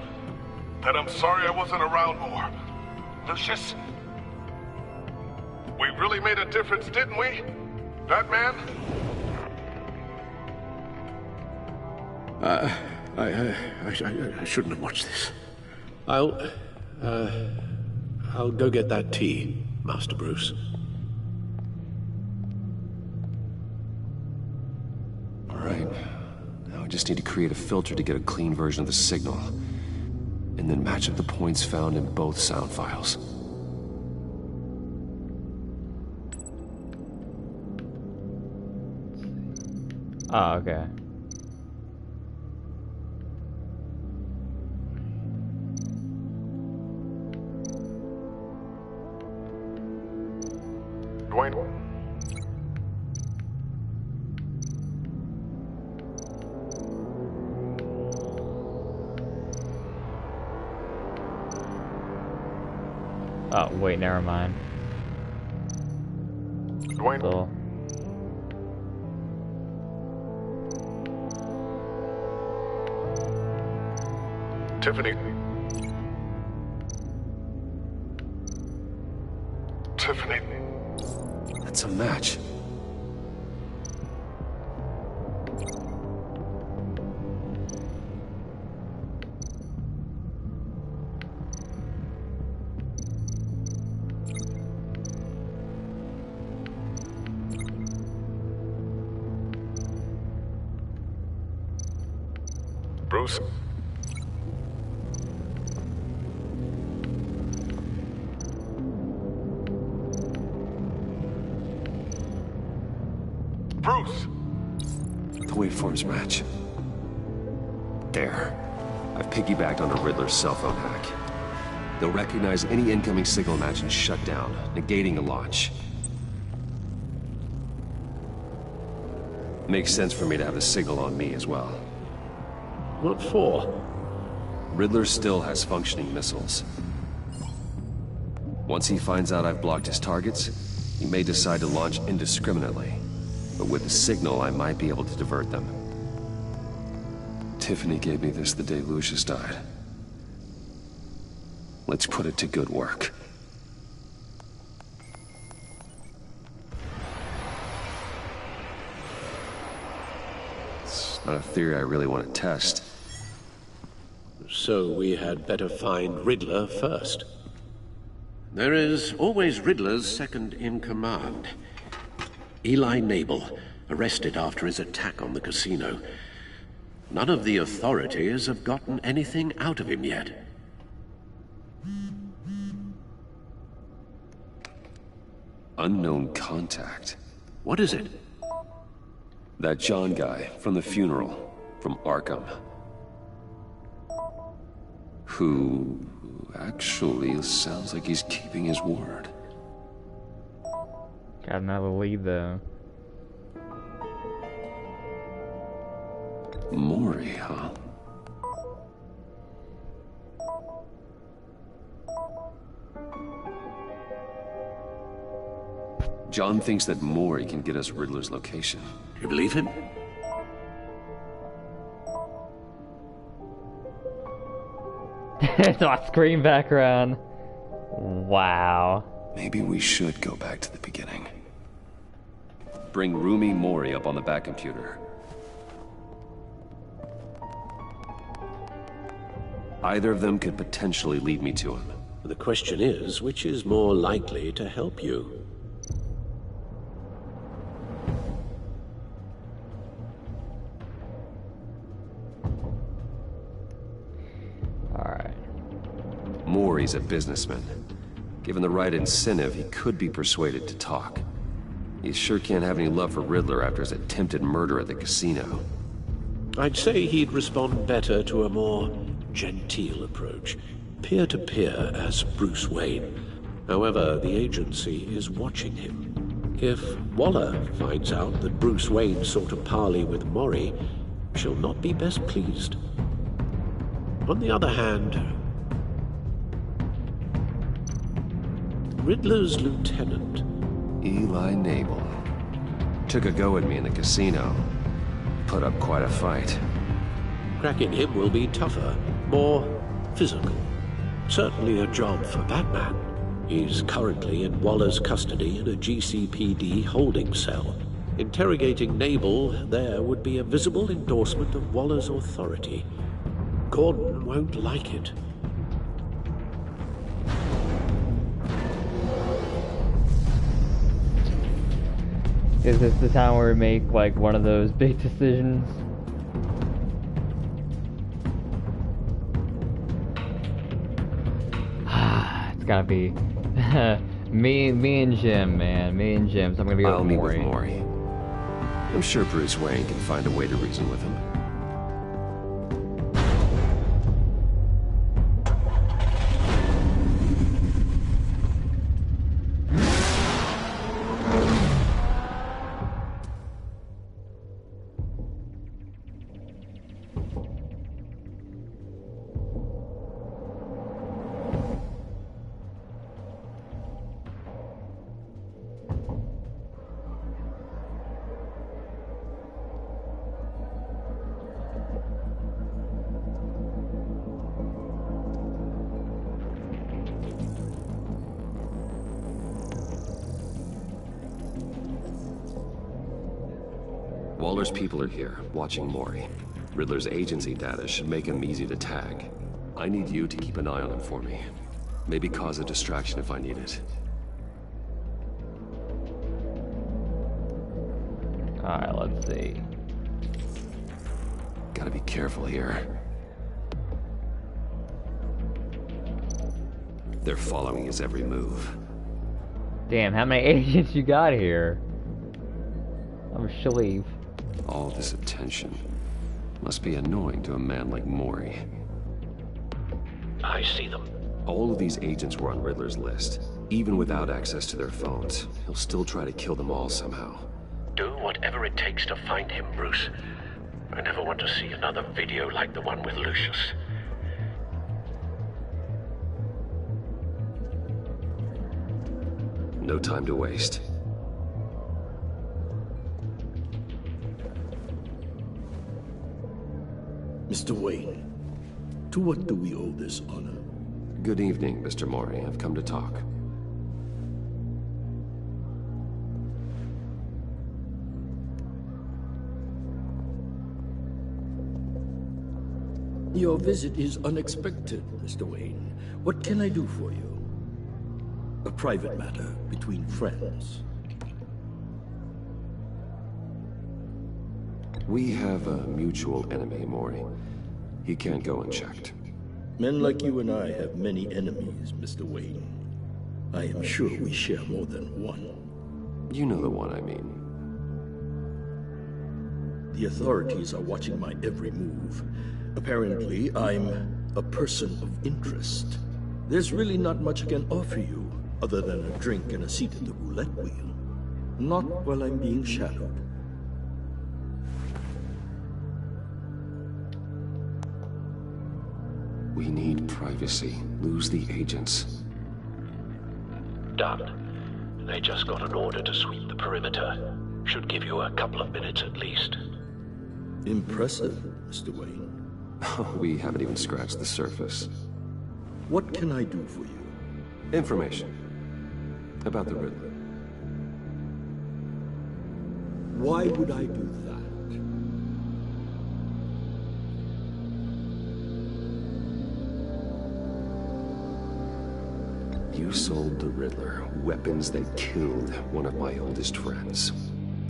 That I'm sorry I wasn't around more. Lucius? We really made a difference, didn't we? Batman? I shouldn't have watched this. I'll go get that tea, Master Bruce. All right. Now I just need to create a filter to get a clean version of the signal. And then match up the points found in both sound files. Oh, okay. Dwayne. Oh, wait, never mind. Dwayne. So, Tiffany. Tiffany. That's a match. Bruce. Bruce! The waveforms match. There. I've piggybacked on the Riddler's cell phone hack. They'll recognize any incoming signal match and shut down, negating a launch. Makes sense for me to have the signal on me as well. What for? Riddler still has functioning missiles. Once he finds out I've blocked his targets, he may decide to launch indiscriminately. But with the signal, I might be able to divert them. Tiffany gave me this the day Lucius died. Let's put it to good work. It's not a theory I really want to test. So we had better find Riddler first. There is always Riddler's second in command. Eli Nabel, arrested after his attack on the casino. None of the authorities have gotten anything out of him yet. Unknown contact. What is it? That John guy from the funeral, from Arkham. Who actually sounds like he's keeping his word. got another lead though. Maury, huh? John thinks that Maury can get us Riddler's location. You believe him? It's my screen background. Wow. Maybe we should go back to the beginning. Bring Rumi Mori up on the back computer. Either of them could potentially lead me to him. The question is, which is more likely to help you? Alright. Maury's a businessman. Given the right incentive, he could be persuaded to talk. He sure can't have any love for Riddler after his attempted murder at the casino. I'd say he'd respond better to a more genteel approach, peer-to-peer as Bruce Wayne. However, the agency is watching him. If Waller finds out that Bruce Wayne sought a parley with Mori, she'll not be best pleased. On the other hand, Riddler's lieutenant, Eli Nabel, took a go at me in the casino. Put up quite a fight. cracking him will be tougher, more physical. Certainly a job for Batman. He's currently in Waller's custody in a GCPD holding cell. Interrogating Nabel there would be a visible endorsement of Waller's authority. Gordon won't like it. Is this the time where we make like one of those big decisions? It's gotta be me and Jim, man. Me and Jim. So I'm gonna be I'll with meet Maury. with Maury. I'm sure Bruce Wayne can find a way to reason with him. Lawler's people are here, watching Mori. Riddler's agency data should make him easy to tag. I need you to keep an eye on him for me. Maybe cause a distraction if I need it. Alright, let's see. Gotta be careful here. They're following his every move. Damn, how many agents you got here? I'm sure leave. All this attention must be annoying to a man like Mori. I see them. All of these agents were on Riddler's list. Even without access to their phones, he'll still try to kill them all somehow. Do whatever it takes to find him, Bruce. I never want to see another video like the one with Lucius. No time to waste. Mr. Wayne, to what do we owe this honor? Good evening, Mr. Mori. I've come to talk. Your visit is unexpected, Mr. Wayne. What can I do for you? A private matter between friends. We have a mutual enemy, Mori. He can't go unchecked. Men like you and I have many enemies, Mr. Wayne. I am sure we share more than one. You know the one I mean. The authorities are watching my every move. Apparently, I'm a person of interest. There's really not much I can offer you, other than a drink and a seat at the roulette wheel. Not while I'm being shadowed. We need privacy. Lose the agents. Done. They just got an order to sweep the perimeter. Should give you a couple of minutes at least. Impressive, Mr. Wayne. We haven't even scratched the surface. What can I do for you? Information. About the Riddler. Why would I do that? You sold the Riddler weapons that killed one of my oldest friends.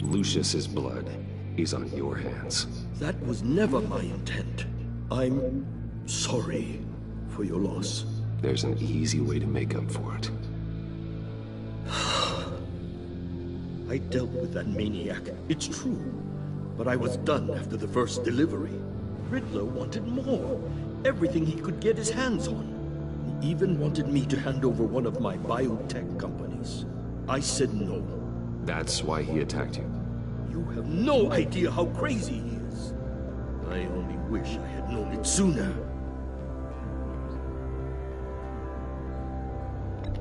Lucius's blood is on your hands. That was never my intent. I'm sorry for your loss. There's an easy way to make up for it. I dealt with that maniac, it's true. But I was done after the first delivery. Riddler wanted more. Everything he could get his hands on. He even wanted me to hand over one of my biotech companies. I said no. That's why he attacked you. You have no idea how crazy he is. I only wish I had known it sooner.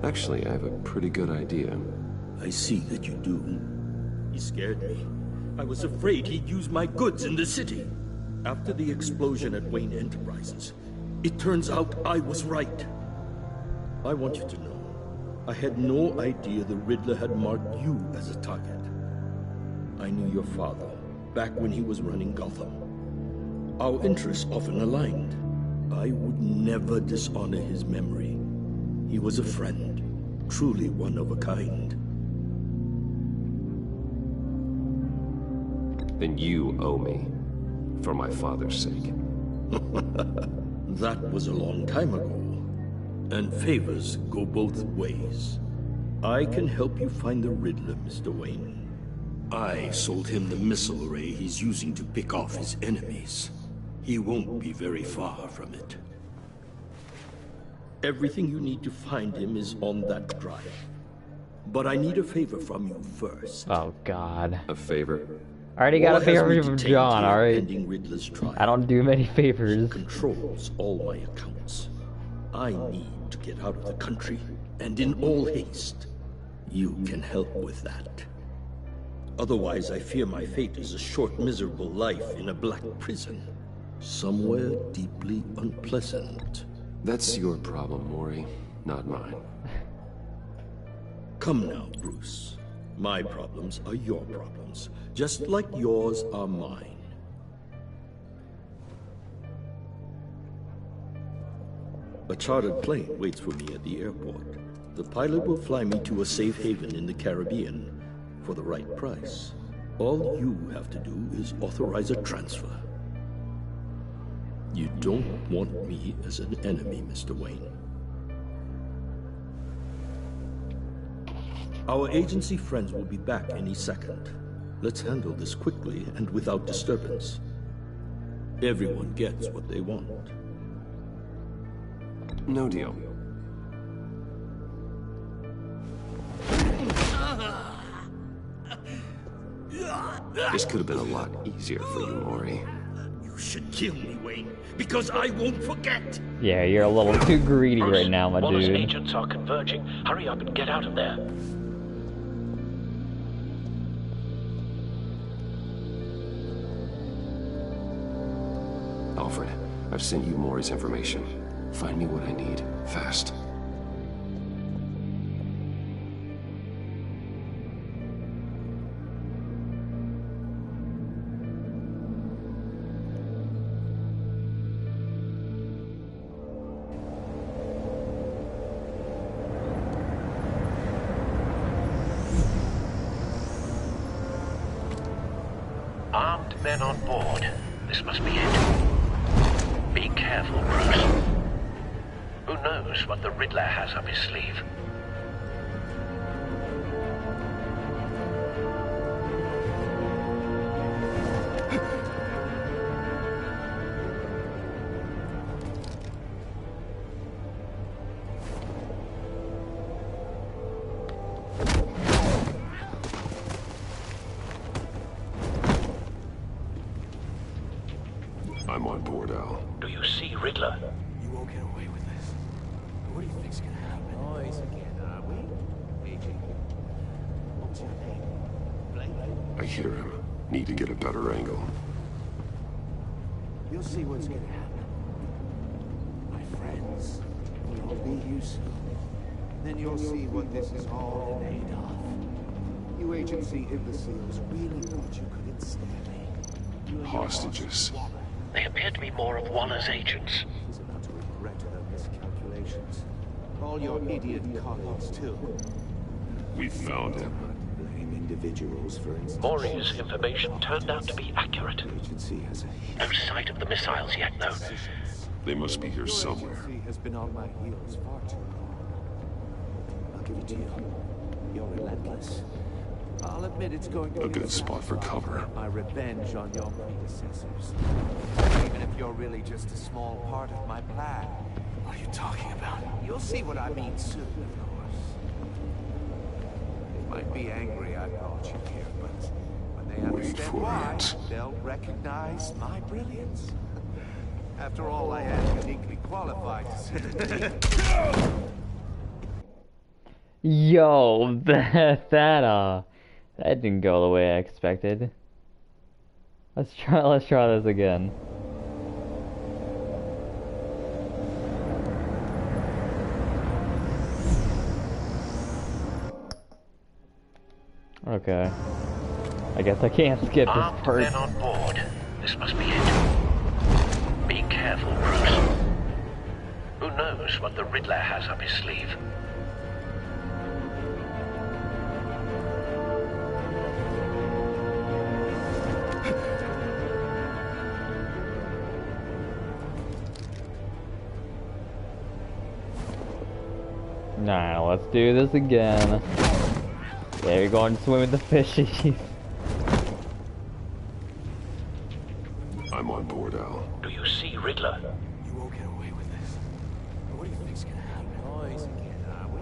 Actually, I have a pretty good idea. I see that you do. He scared me. I was afraid he'd use my goods in the city. After the explosion at Wayne Enterprises, it turns out I was right. I want you to know, I had no idea the Riddler had marked you as a target. I knew your father, back when he was running Gotham. Our interests often aligned. I would never dishonor his memory. He was a friend, truly one of a kind. Then you owe me, for my father's sake. That was a long time ago. And favors go both ways. I can help you find the Riddler, Mr. Wayne. I sold him the missile array he's using to pick off his enemies. He won't be very far from it. Everything you need to find him is on that drive. But I need a favor from you first. Oh, God. A favor? I already got a favor from John, John, alright? I don't do many favors. He controls all my accounts. I need to get out of the country, and in all haste. You can help with that. Otherwise, I fear my fate is a short, miserable life in a black prison. Somewhere deeply unpleasant. That's your problem, Mori, not mine. Come now, Bruce. My problems are your problems, just like yours are mine. A chartered plane waits for me at the airport. The pilot will fly me to a safe haven in the Caribbean for the right price. All you have to do is authorize a transfer. You don't want me as an enemy, Mr. Wayne. Our agency friends will be back any second. Let's handle this quickly and without disturbance. Everyone gets what they want. No deal. This could have been a lot easier for you, Maury. You should kill me, Wayne, because I won't forget. Yeah, you're a little too greedy right now, my Wallace dude. agents are converging. Hurry up and get out of there. Alfred, I've sent you Maury's information. Find me what I need, fast. Armed men on board. This must be it. Be careful, Bruce. Who knows what the Riddler has up his sleeve? I'm on board, Al. Do you see Riddler? You won't get away with this. What do you think's gonna happen? Noise again, are we? AJ. What's your name? Blake? I hear him. Need to get a better angle. You'll see what's gonna happen. My friends, we'll be you soon. Then you'll see what this is all in aid of. You agency imbeciles really thought you could ensnare me. Hostages. They appear to be more of Waller's agents. He's about to regret her miscalculations. All your idiot colleagues, too. We found him. Blame individuals, for instance. Maury's information turned out to be accurate. Agency has a No sight of the missiles yet, though. They must be here somewhere. agency has been on my heels far too long. I'll give it to you. You're relentless. I'll admit it's going to A be good spot for cover. my revenge on your predecessors. Even if you're really just a small part of my plan. What are you talking about? You'll see what I mean soon, of course. They might be angry I brought you here, but when they understand for why, it. they'll recognize my brilliance. After all, I am uniquely qualified to say. Yo, that didn't go the way I expected. Let's try this again. Okay. I guess I can't skip this Armed part. men on board. This must be it. Be careful, Bruce. Who knows what the Riddler has up his sleeve? Nah, let's do this again. Yeah, you're going to swim with the fishies. I'm on board, Al. Do you see Riddler? You won't get away with this. What do you think's gonna happen? Noise again, are we?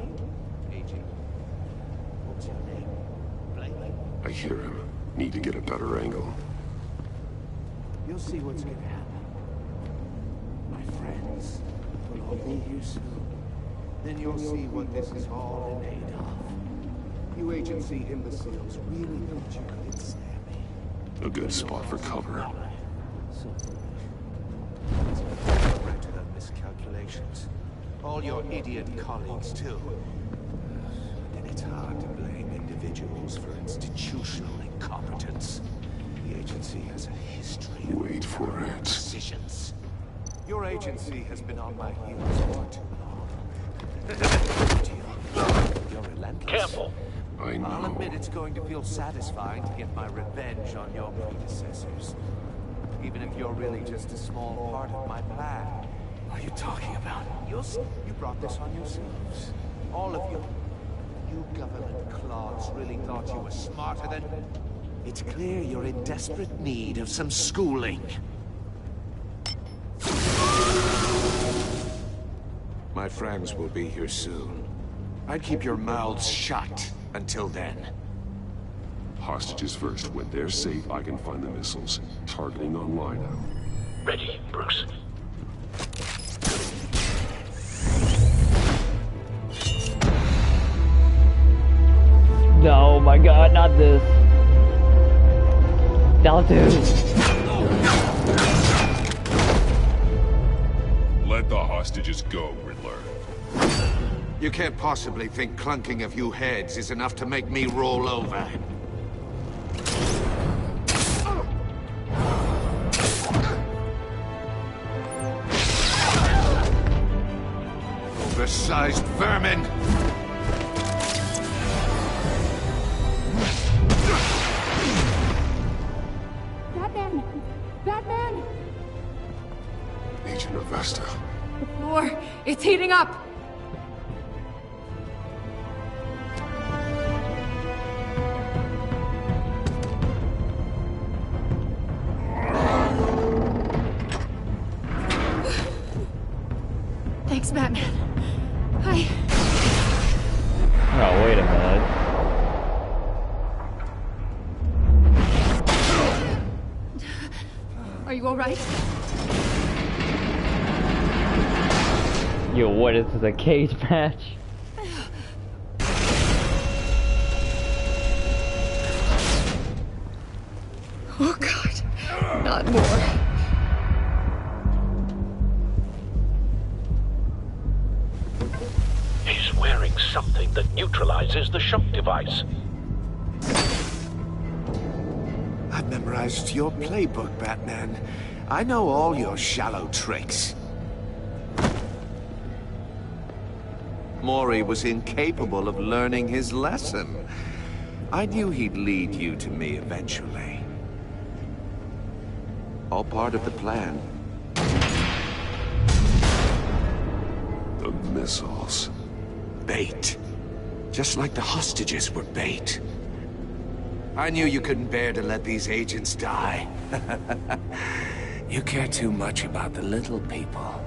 Agent. What's your name? Blake? I hear him. Need to get a better angle. You'll see what's gonna happen. My friends, we'll all be here soon. Then you'll see what this is all in aid of. You agency imbeciles really thought you could ensnare me. A good spot for cover. So foolish. Regret her miscalculations. All your idiot colleagues, too. And it's hard to blame individuals. individuals for institutional incompetence. The agency has a history of Wait for it. decisions. Your agency has been on my heels for too You're relentless. Careful. I know. I'll admit it's going to feel satisfying to get my revenge on your predecessors. Even if you're really just a small part of my plan. What are you talking about? You brought this on yourselves. All of you. You government clods really thought you were smarter than... It's clear you're in desperate need of some schooling. My friends will be here soon. I'd keep your mouths shut until then. Hostages first. When they're safe, I can find the missiles. Targeting online now. Ready, Bruce. No, my God, not this. Don't do. Let the hostages go, Riddler. You can't possibly think clunking a few heads is enough to make me roll over. Oversized vermin! Batman! Batman! Agent Avesta. The floor, it's heating up! Thanks, Batman. Oh, wait a minute. Are you alright? Yo, what is this, a cage match? Oh God, not more. He's wearing something that neutralizes the shock device. I've memorized your playbook, Batman. I know all your shallow tricks. Mori was incapable of learning his lesson. I knew he'd lead you to me eventually. All part of the plan. The missiles. Bait. Just like the hostages were bait. I knew you couldn't bear to let these agents die. You care too much about the little people.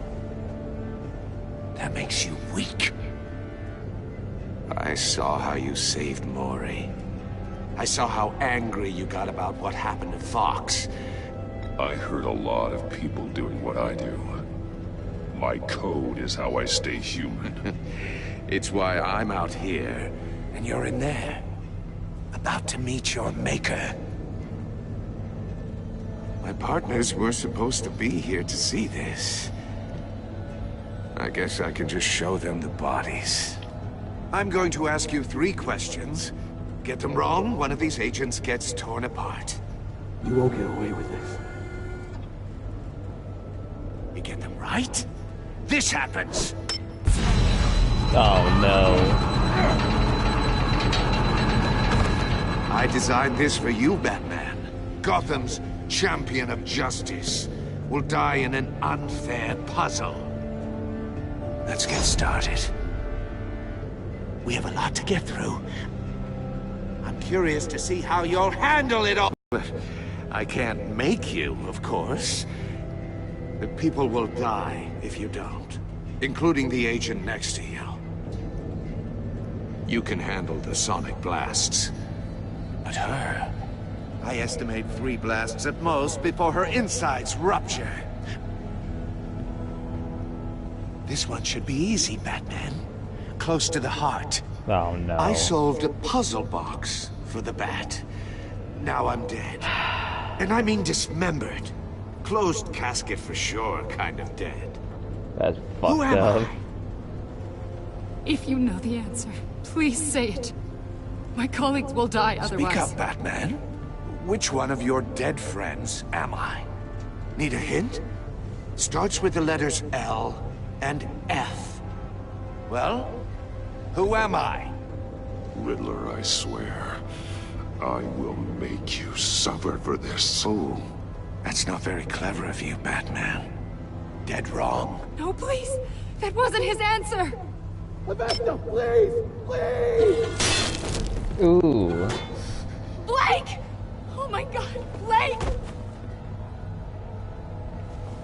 That makes you weak. I saw how you saved Mori. I saw how angry you got about what happened to Fox. I heard a lot of people doing what I do. My code is how I stay human. It's why I'm out here, and you're in there. About to meet your maker. My partners were supposed to be here to see this. I guess I can just show them the bodies. I'm going to ask you 3 questions. Get them wrong, one of these agents gets torn apart. You won't get away with this. You get them right, this happens! Oh no. I designed this for you, Batman. Gotham's champion of justice will die in an unfair puzzle. Let's get started. We have a lot to get through. I'm curious to see how you'll handle it all. But I can't make you, of course. The people will die if you don't, including the agent next to you. You can handle the sonic blasts. But her... I estimate 3 blasts at most before her insides rupture. This one should be easy, Batman. Close to the heart. Oh no. I solved a puzzle box for the Bat. Now I'm dead. And I mean dismembered. Closed casket for sure, kind of dead. That's Who fucked am up. I? If you know the answer, please say it. My colleagues will die otherwise. Speak up, Batman. Which one of your dead friends am I? Need a hint? Starts with the letters L and F. Well, who am I? Riddler, I swear. I will make you suffer for this. Oh, that's not very clever of you, Batman. Dead wrong. No, please! That wasn't his answer! Avesta, please! Please! Ooh. Blake! Oh my god, Blake!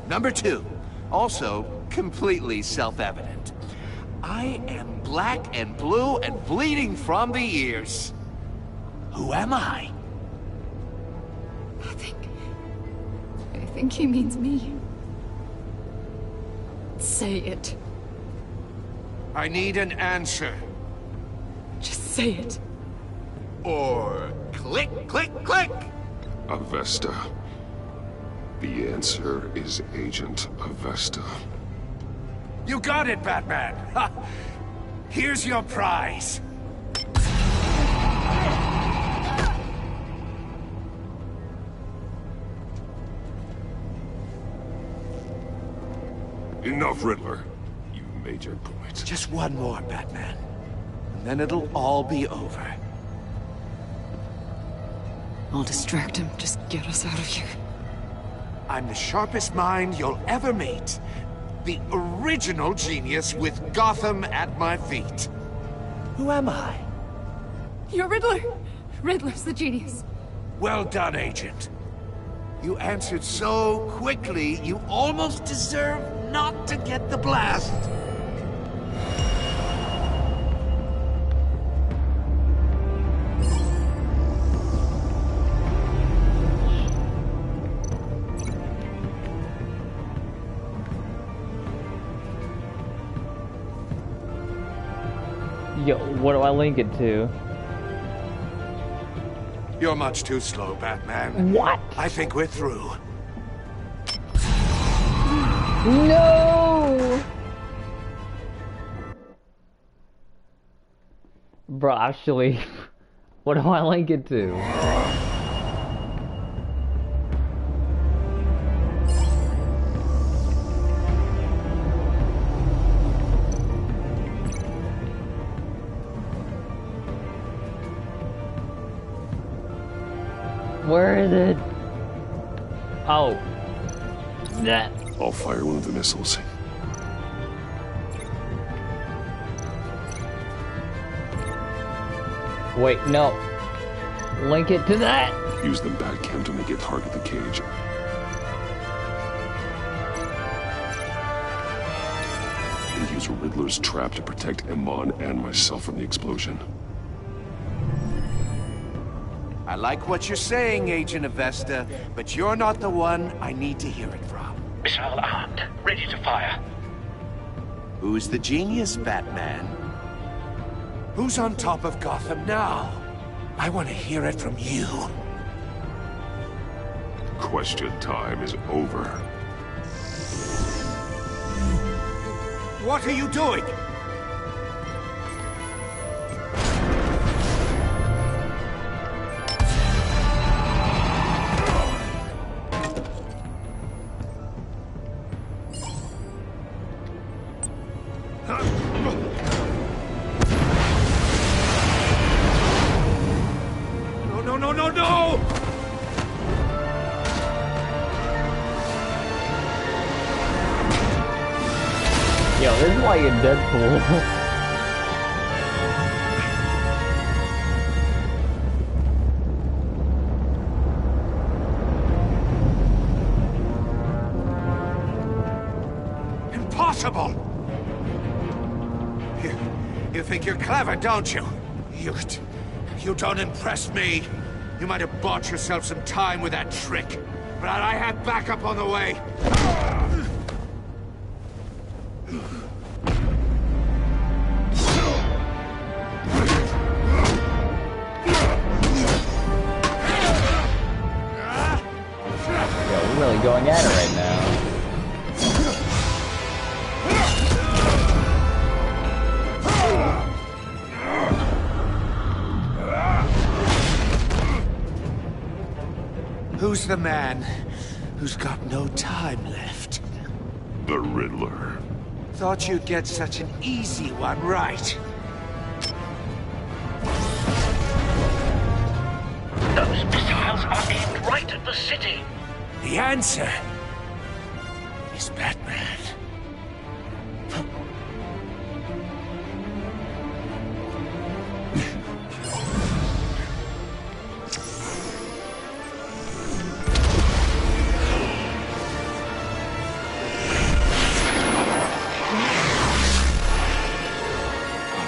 Number 2, also completely self-evident. I am black and blue and bleeding from the ears. Who am I? Nothing. I think he means me. Say it. I need an answer. Just say it. Or click, click, click! Avesta. The answer is Agent Avesta. You got it, Batman! Ha. Here's your prize. Enough, Riddler. You made your point. Just one more, Batman. And then it'll all be over. I'll distract him. Just get us out of here. I'm the sharpest mind you'll ever meet. The original genius with Gotham at my feet. Who am I? You're Riddler. Riddler's the genius. Well done, Agent. You answered so quickly, you almost deserve not to get the blast. Yo, what do I link it to? You're much too slow, Batman. What? I think we're through. No! Bro, actually, what do I link it to? Where is it? Oh. That. I'll fire one of the missiles. Wait, no. Link it to that. Use the Batcam to make it target the cage. And use Riddler's trap to protect Iman and myself from the explosion. I like what you're saying, Agent Avesta, but you're not the one I need to hear it from. Missile armed, ready to fire. Who's the genius, Batman? Who's on top of Gotham now? I want to hear it from you. Question time is over. What are you doing? No! Yo, this is why you're Deadpool. Impossible! You think you're clever, don't you? You don't impress me. You might have bought yourself some time with that trick, but I had backup on the way. Yo, we're really going at it right now. Face the man who's got no time left. The Riddler. Thought you'd get such an easy one right. Those missiles are aimed right at the city. The answer is Batman.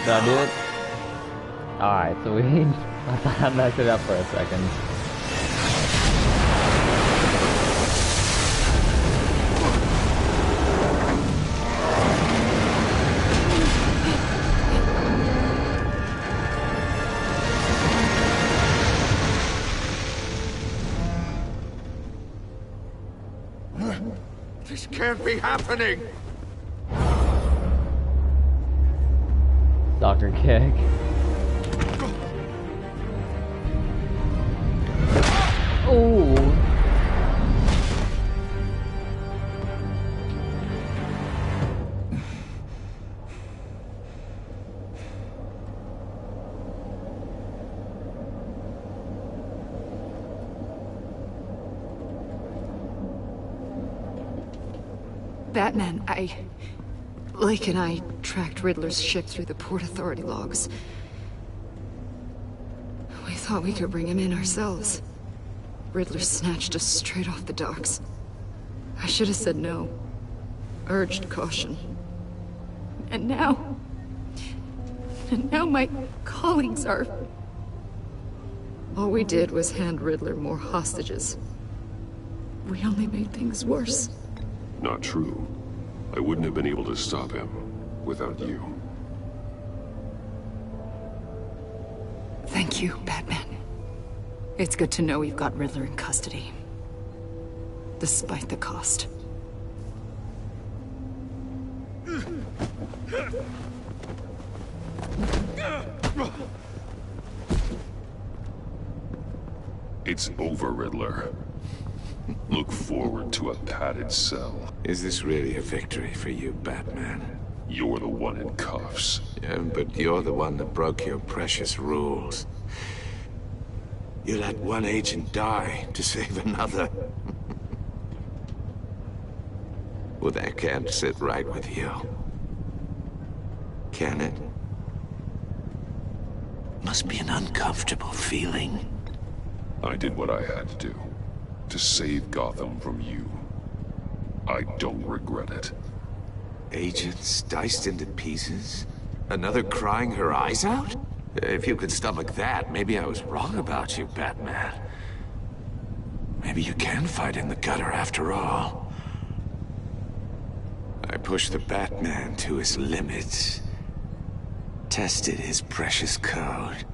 Did I do it? Alright, so we I thought I messed it up for a second. This can't be happening! Dr. Kick. Oh. Batman, Lake and I tracked Riddler's ship through the Port Authority logs. We thought we could bring him in ourselves. Riddler snatched us straight off the docks. I should have said no. Urged caution. And now my colleagues are... All we did was hand Riddler more hostages. We only made things worse. Not true. I wouldn't have been able to stop him without you. Thank you, Batman. It's good to know we've got Riddler in custody. Despite the cost. It's over, Riddler. Look forward to a padded cell. Is this really a victory for you, Batman? You're the one in cuffs. Yeah, but you're the one that broke your precious rules. You let one agent die to save another. Well, that can't sit right with you. Can it? Must be an uncomfortable feeling. I did what I had to do. To save Gotham from you. I don't regret it. Agents diced into pieces? Another crying her eyes out? If you could stomach that, maybe I was wrong about you, Batman. Maybe you can fight in the gutter after all. I pushed the Batman to his limits. Tested his precious code.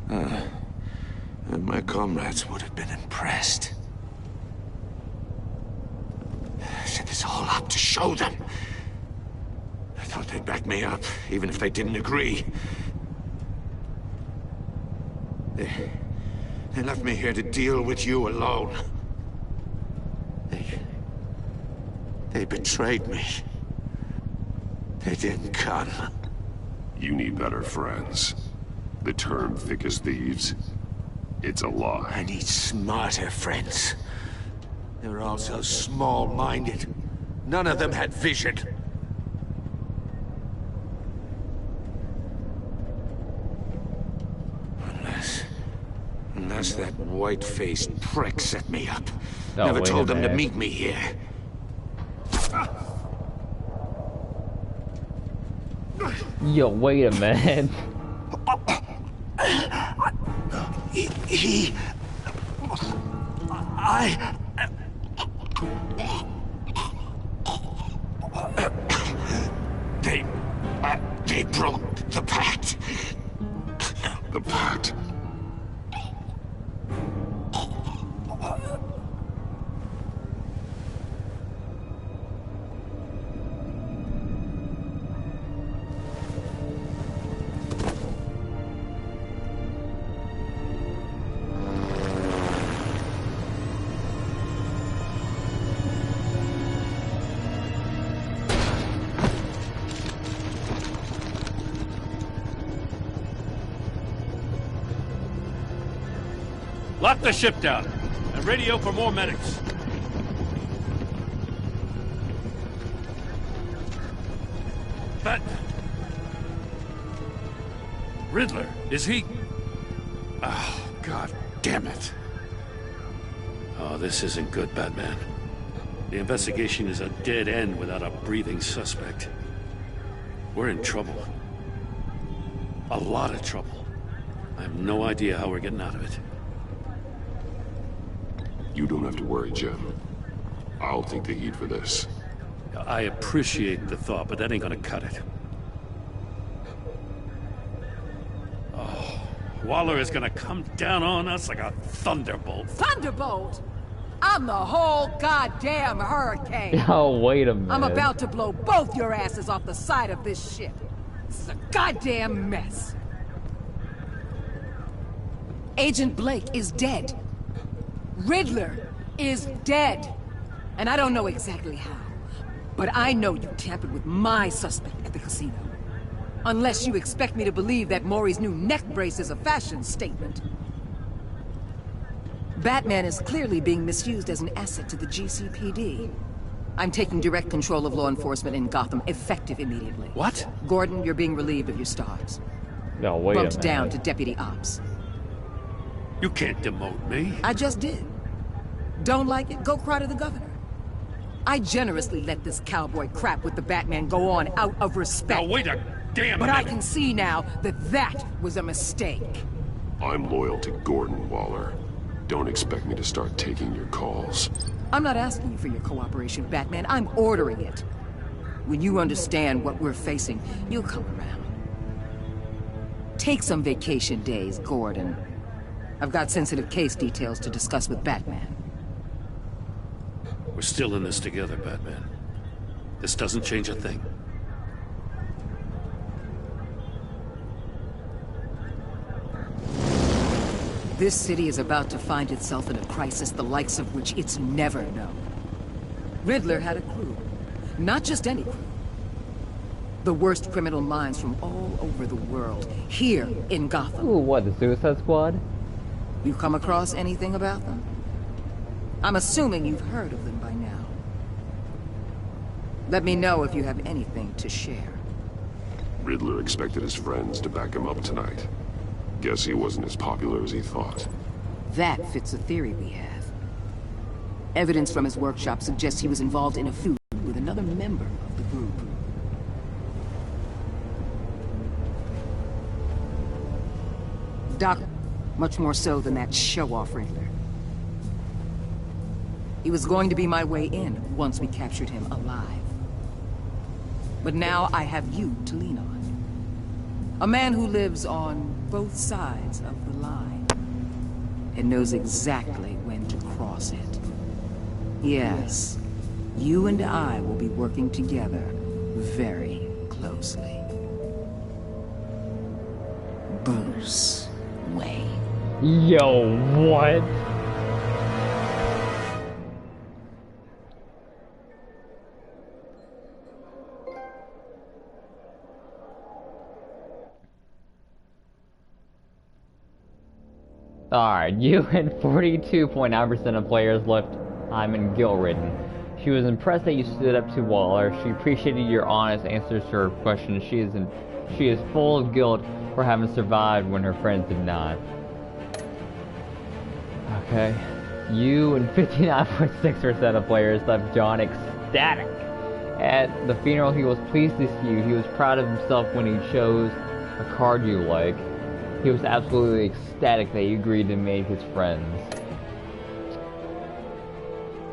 And my comrades would have been impressed. I set this all up to show them. I thought they'd back me up, even if they didn't agree. They left me here to deal with you alone. They betrayed me. They didn't come. You need better friends. The term thick as thieves, it's a lie. I need smarter friends. They're all so small-minded. None of them had vision. Unless that white-faced prick set me up. Oh, Never told them to minute. meet me here. Yo, wait a minute. They broke the pact. The pact? Lock the ship down, and radio for more medics. But... Riddler, is he... Oh, God damn it. Oh, this isn't good, Batman. The investigation is a dead end without a breathing suspect. We're in trouble. A lot of trouble. I have no idea how we're getting out of it. You don't have to worry, Jim. I'll take the heat for this. I appreciate the thought, but that ain't gonna cut it. Oh, Waller is gonna come down on us like a thunderbolt. Thunderbolt? I'm the whole goddamn hurricane. Oh, wait a minute. I'm about to blow both your asses off the side of this ship. This is a goddamn mess. Agent Blake is dead. Riddler is dead. And I don't know exactly how, but I know you tampered with my suspect at the casino. Unless you expect me to believe that Maury's new neck brace is a fashion statement. Batman is clearly being misused as an asset to the GCPD. I'm taking direct control of law enforcement in Gotham, effective immediately. What? Gordon, you're being relieved of your stars. No, wait Bumped a minute. down to Deputy Ops. You can't demote me. I just did. Don't like it? Go cry to the governor. I generously let this cowboy crap with the Batman go on out of respect. Now wait a damn But minute. I can see now that that was a mistake. I'm loyal to Gordon, Waller. Don't expect me to start taking your calls. I'm not asking you for your cooperation, Batman. I'm ordering it. When you understand what we're facing, you'll come around. Take some vacation days, Gordon. I've got sensitive case details to discuss with Batman. We're still in this together, Batman. This doesn't change a thing. This city is about to find itself in a crisis the likes of which it's never known. Riddler had a crew. Not just any crew. The worst criminal minds from all over the world, here in Gotham. Ooh, what, the Suicide Squad? You come across anything about them? I'm assuming you've heard of them by now. Let me know if you have anything to share. Riddler expected his friends to back him up tonight. Guess he wasn't as popular as he thought. That fits a theory we have. Evidence from his workshop suggests he was involved in a feud with another member of the group. Doc, much more so than that show-off Riddler. He was going to be my way in once we captured him alive. But now I have you to lean on. A man who lives on both sides of the line and knows exactly when to cross it. Yes, you and I will be working together very closely. Bruce Wayne. Yo, what? Alright, you and 42.9% of players left Hyman guilt-ridden. She was impressed that you stood up to Waller. She appreciated your honest answers to her questions. She is full of guilt for having survived when her friends did not. Okay. You and 59.6% of players left John ecstatic. At the funeral, he was pleased to see you. He was proud of himself when he chose a card you like. He was absolutely ecstatic that you agreed to make his friends.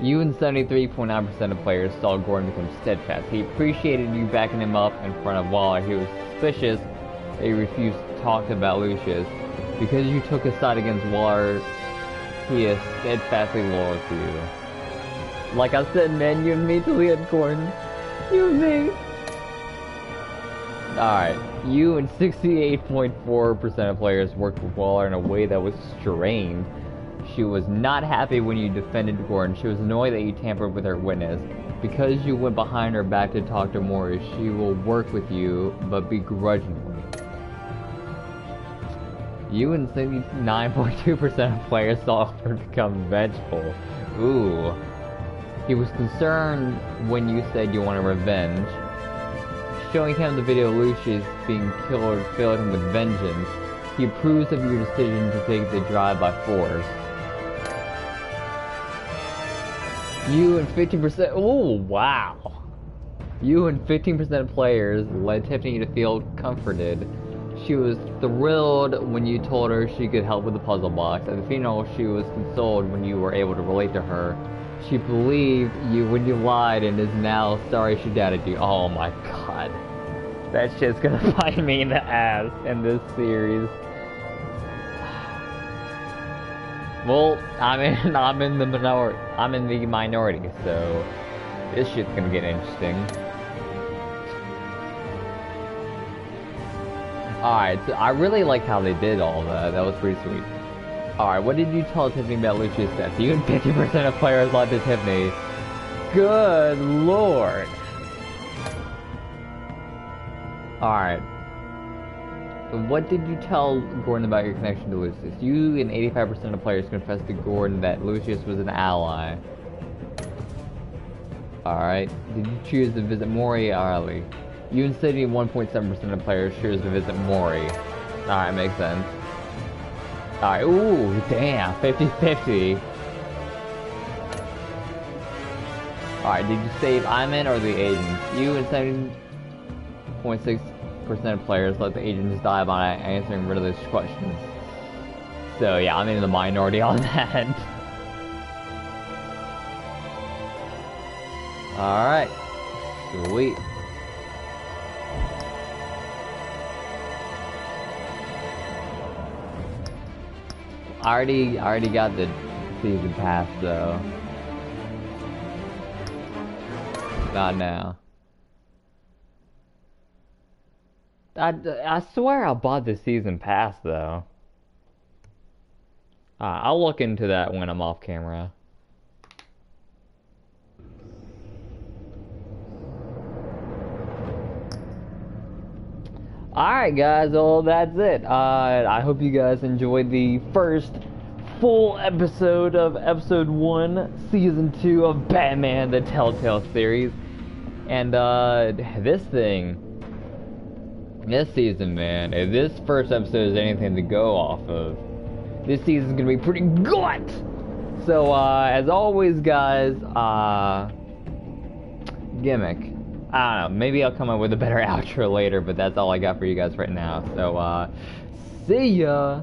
You and 73.9% of players saw Gordon become steadfast. He appreciated you backing him up in front of Waller. He was suspicious that you refused to talk about Lucius. Because you took his side against Waller, he is steadfastly loyal to you. Like I said, man, you and me till the end, Gordon. You and me. Alright, you and 68.4% of players worked with Waller in a way that was strained. She was not happy when you defended Gordon. She was annoyed that you tampered with her witness. Because you went behind her back to talk to Maury, she will work with you, but begrudgingly. You and 79.2% of players saw her become vengeful. Ooh. He was concerned when you said you wanted revenge. Showing him the video of Lucius being killed filled him with vengeance. He approves of your decision to take the drive by force. You and 15%. Oh, wow. You and 15% of players led Tiffany to feel comforted. She was thrilled when you told her she could help with the puzzle box. At the funeral, she was consoled when you were able to relate to her. She believed you when you lied and is now sorry she doubted you. Oh my god. That shit's gonna bite me in the ass in this series. Well, I'm in the minority, so this shit's gonna get interesting. Alright, so I really like how they did all that. That was pretty sweet. Alright, what did you tell Tiffany about Lucius' death? You and 50% of players lied to Tiffany. Good lord. Alright. What did you tell Gordon about your connection to Lucius? You and 85% of players confessed to Gordon that Lucius was an ally. Alright. Did you choose to visit Mori early? You and 71.7% of players choose to visit Mori. Alright, makes sense. Alright, ooh, damn, 50-50. Alright, did you save Iman or the agents? You and 70.6% of players let the agents die by answering Riddler's questions. So yeah, I'm in the minority on that. Alright. Sweet. I already got the season pass though. Not now. I swear I bought the season pass though. I'll look into that when I'm off camera. Alright guys, well that's it. I hope you guys enjoyed the first full episode of episode 1, season 2 of Batman the Telltale series. And this season, man, if this first episode is anything to go off of, this season's gonna be pretty good! So, as always, guys, gimmick. I don't know, maybe I'll come up with a better outro later, but that's all I got for you guys right now. So, see ya!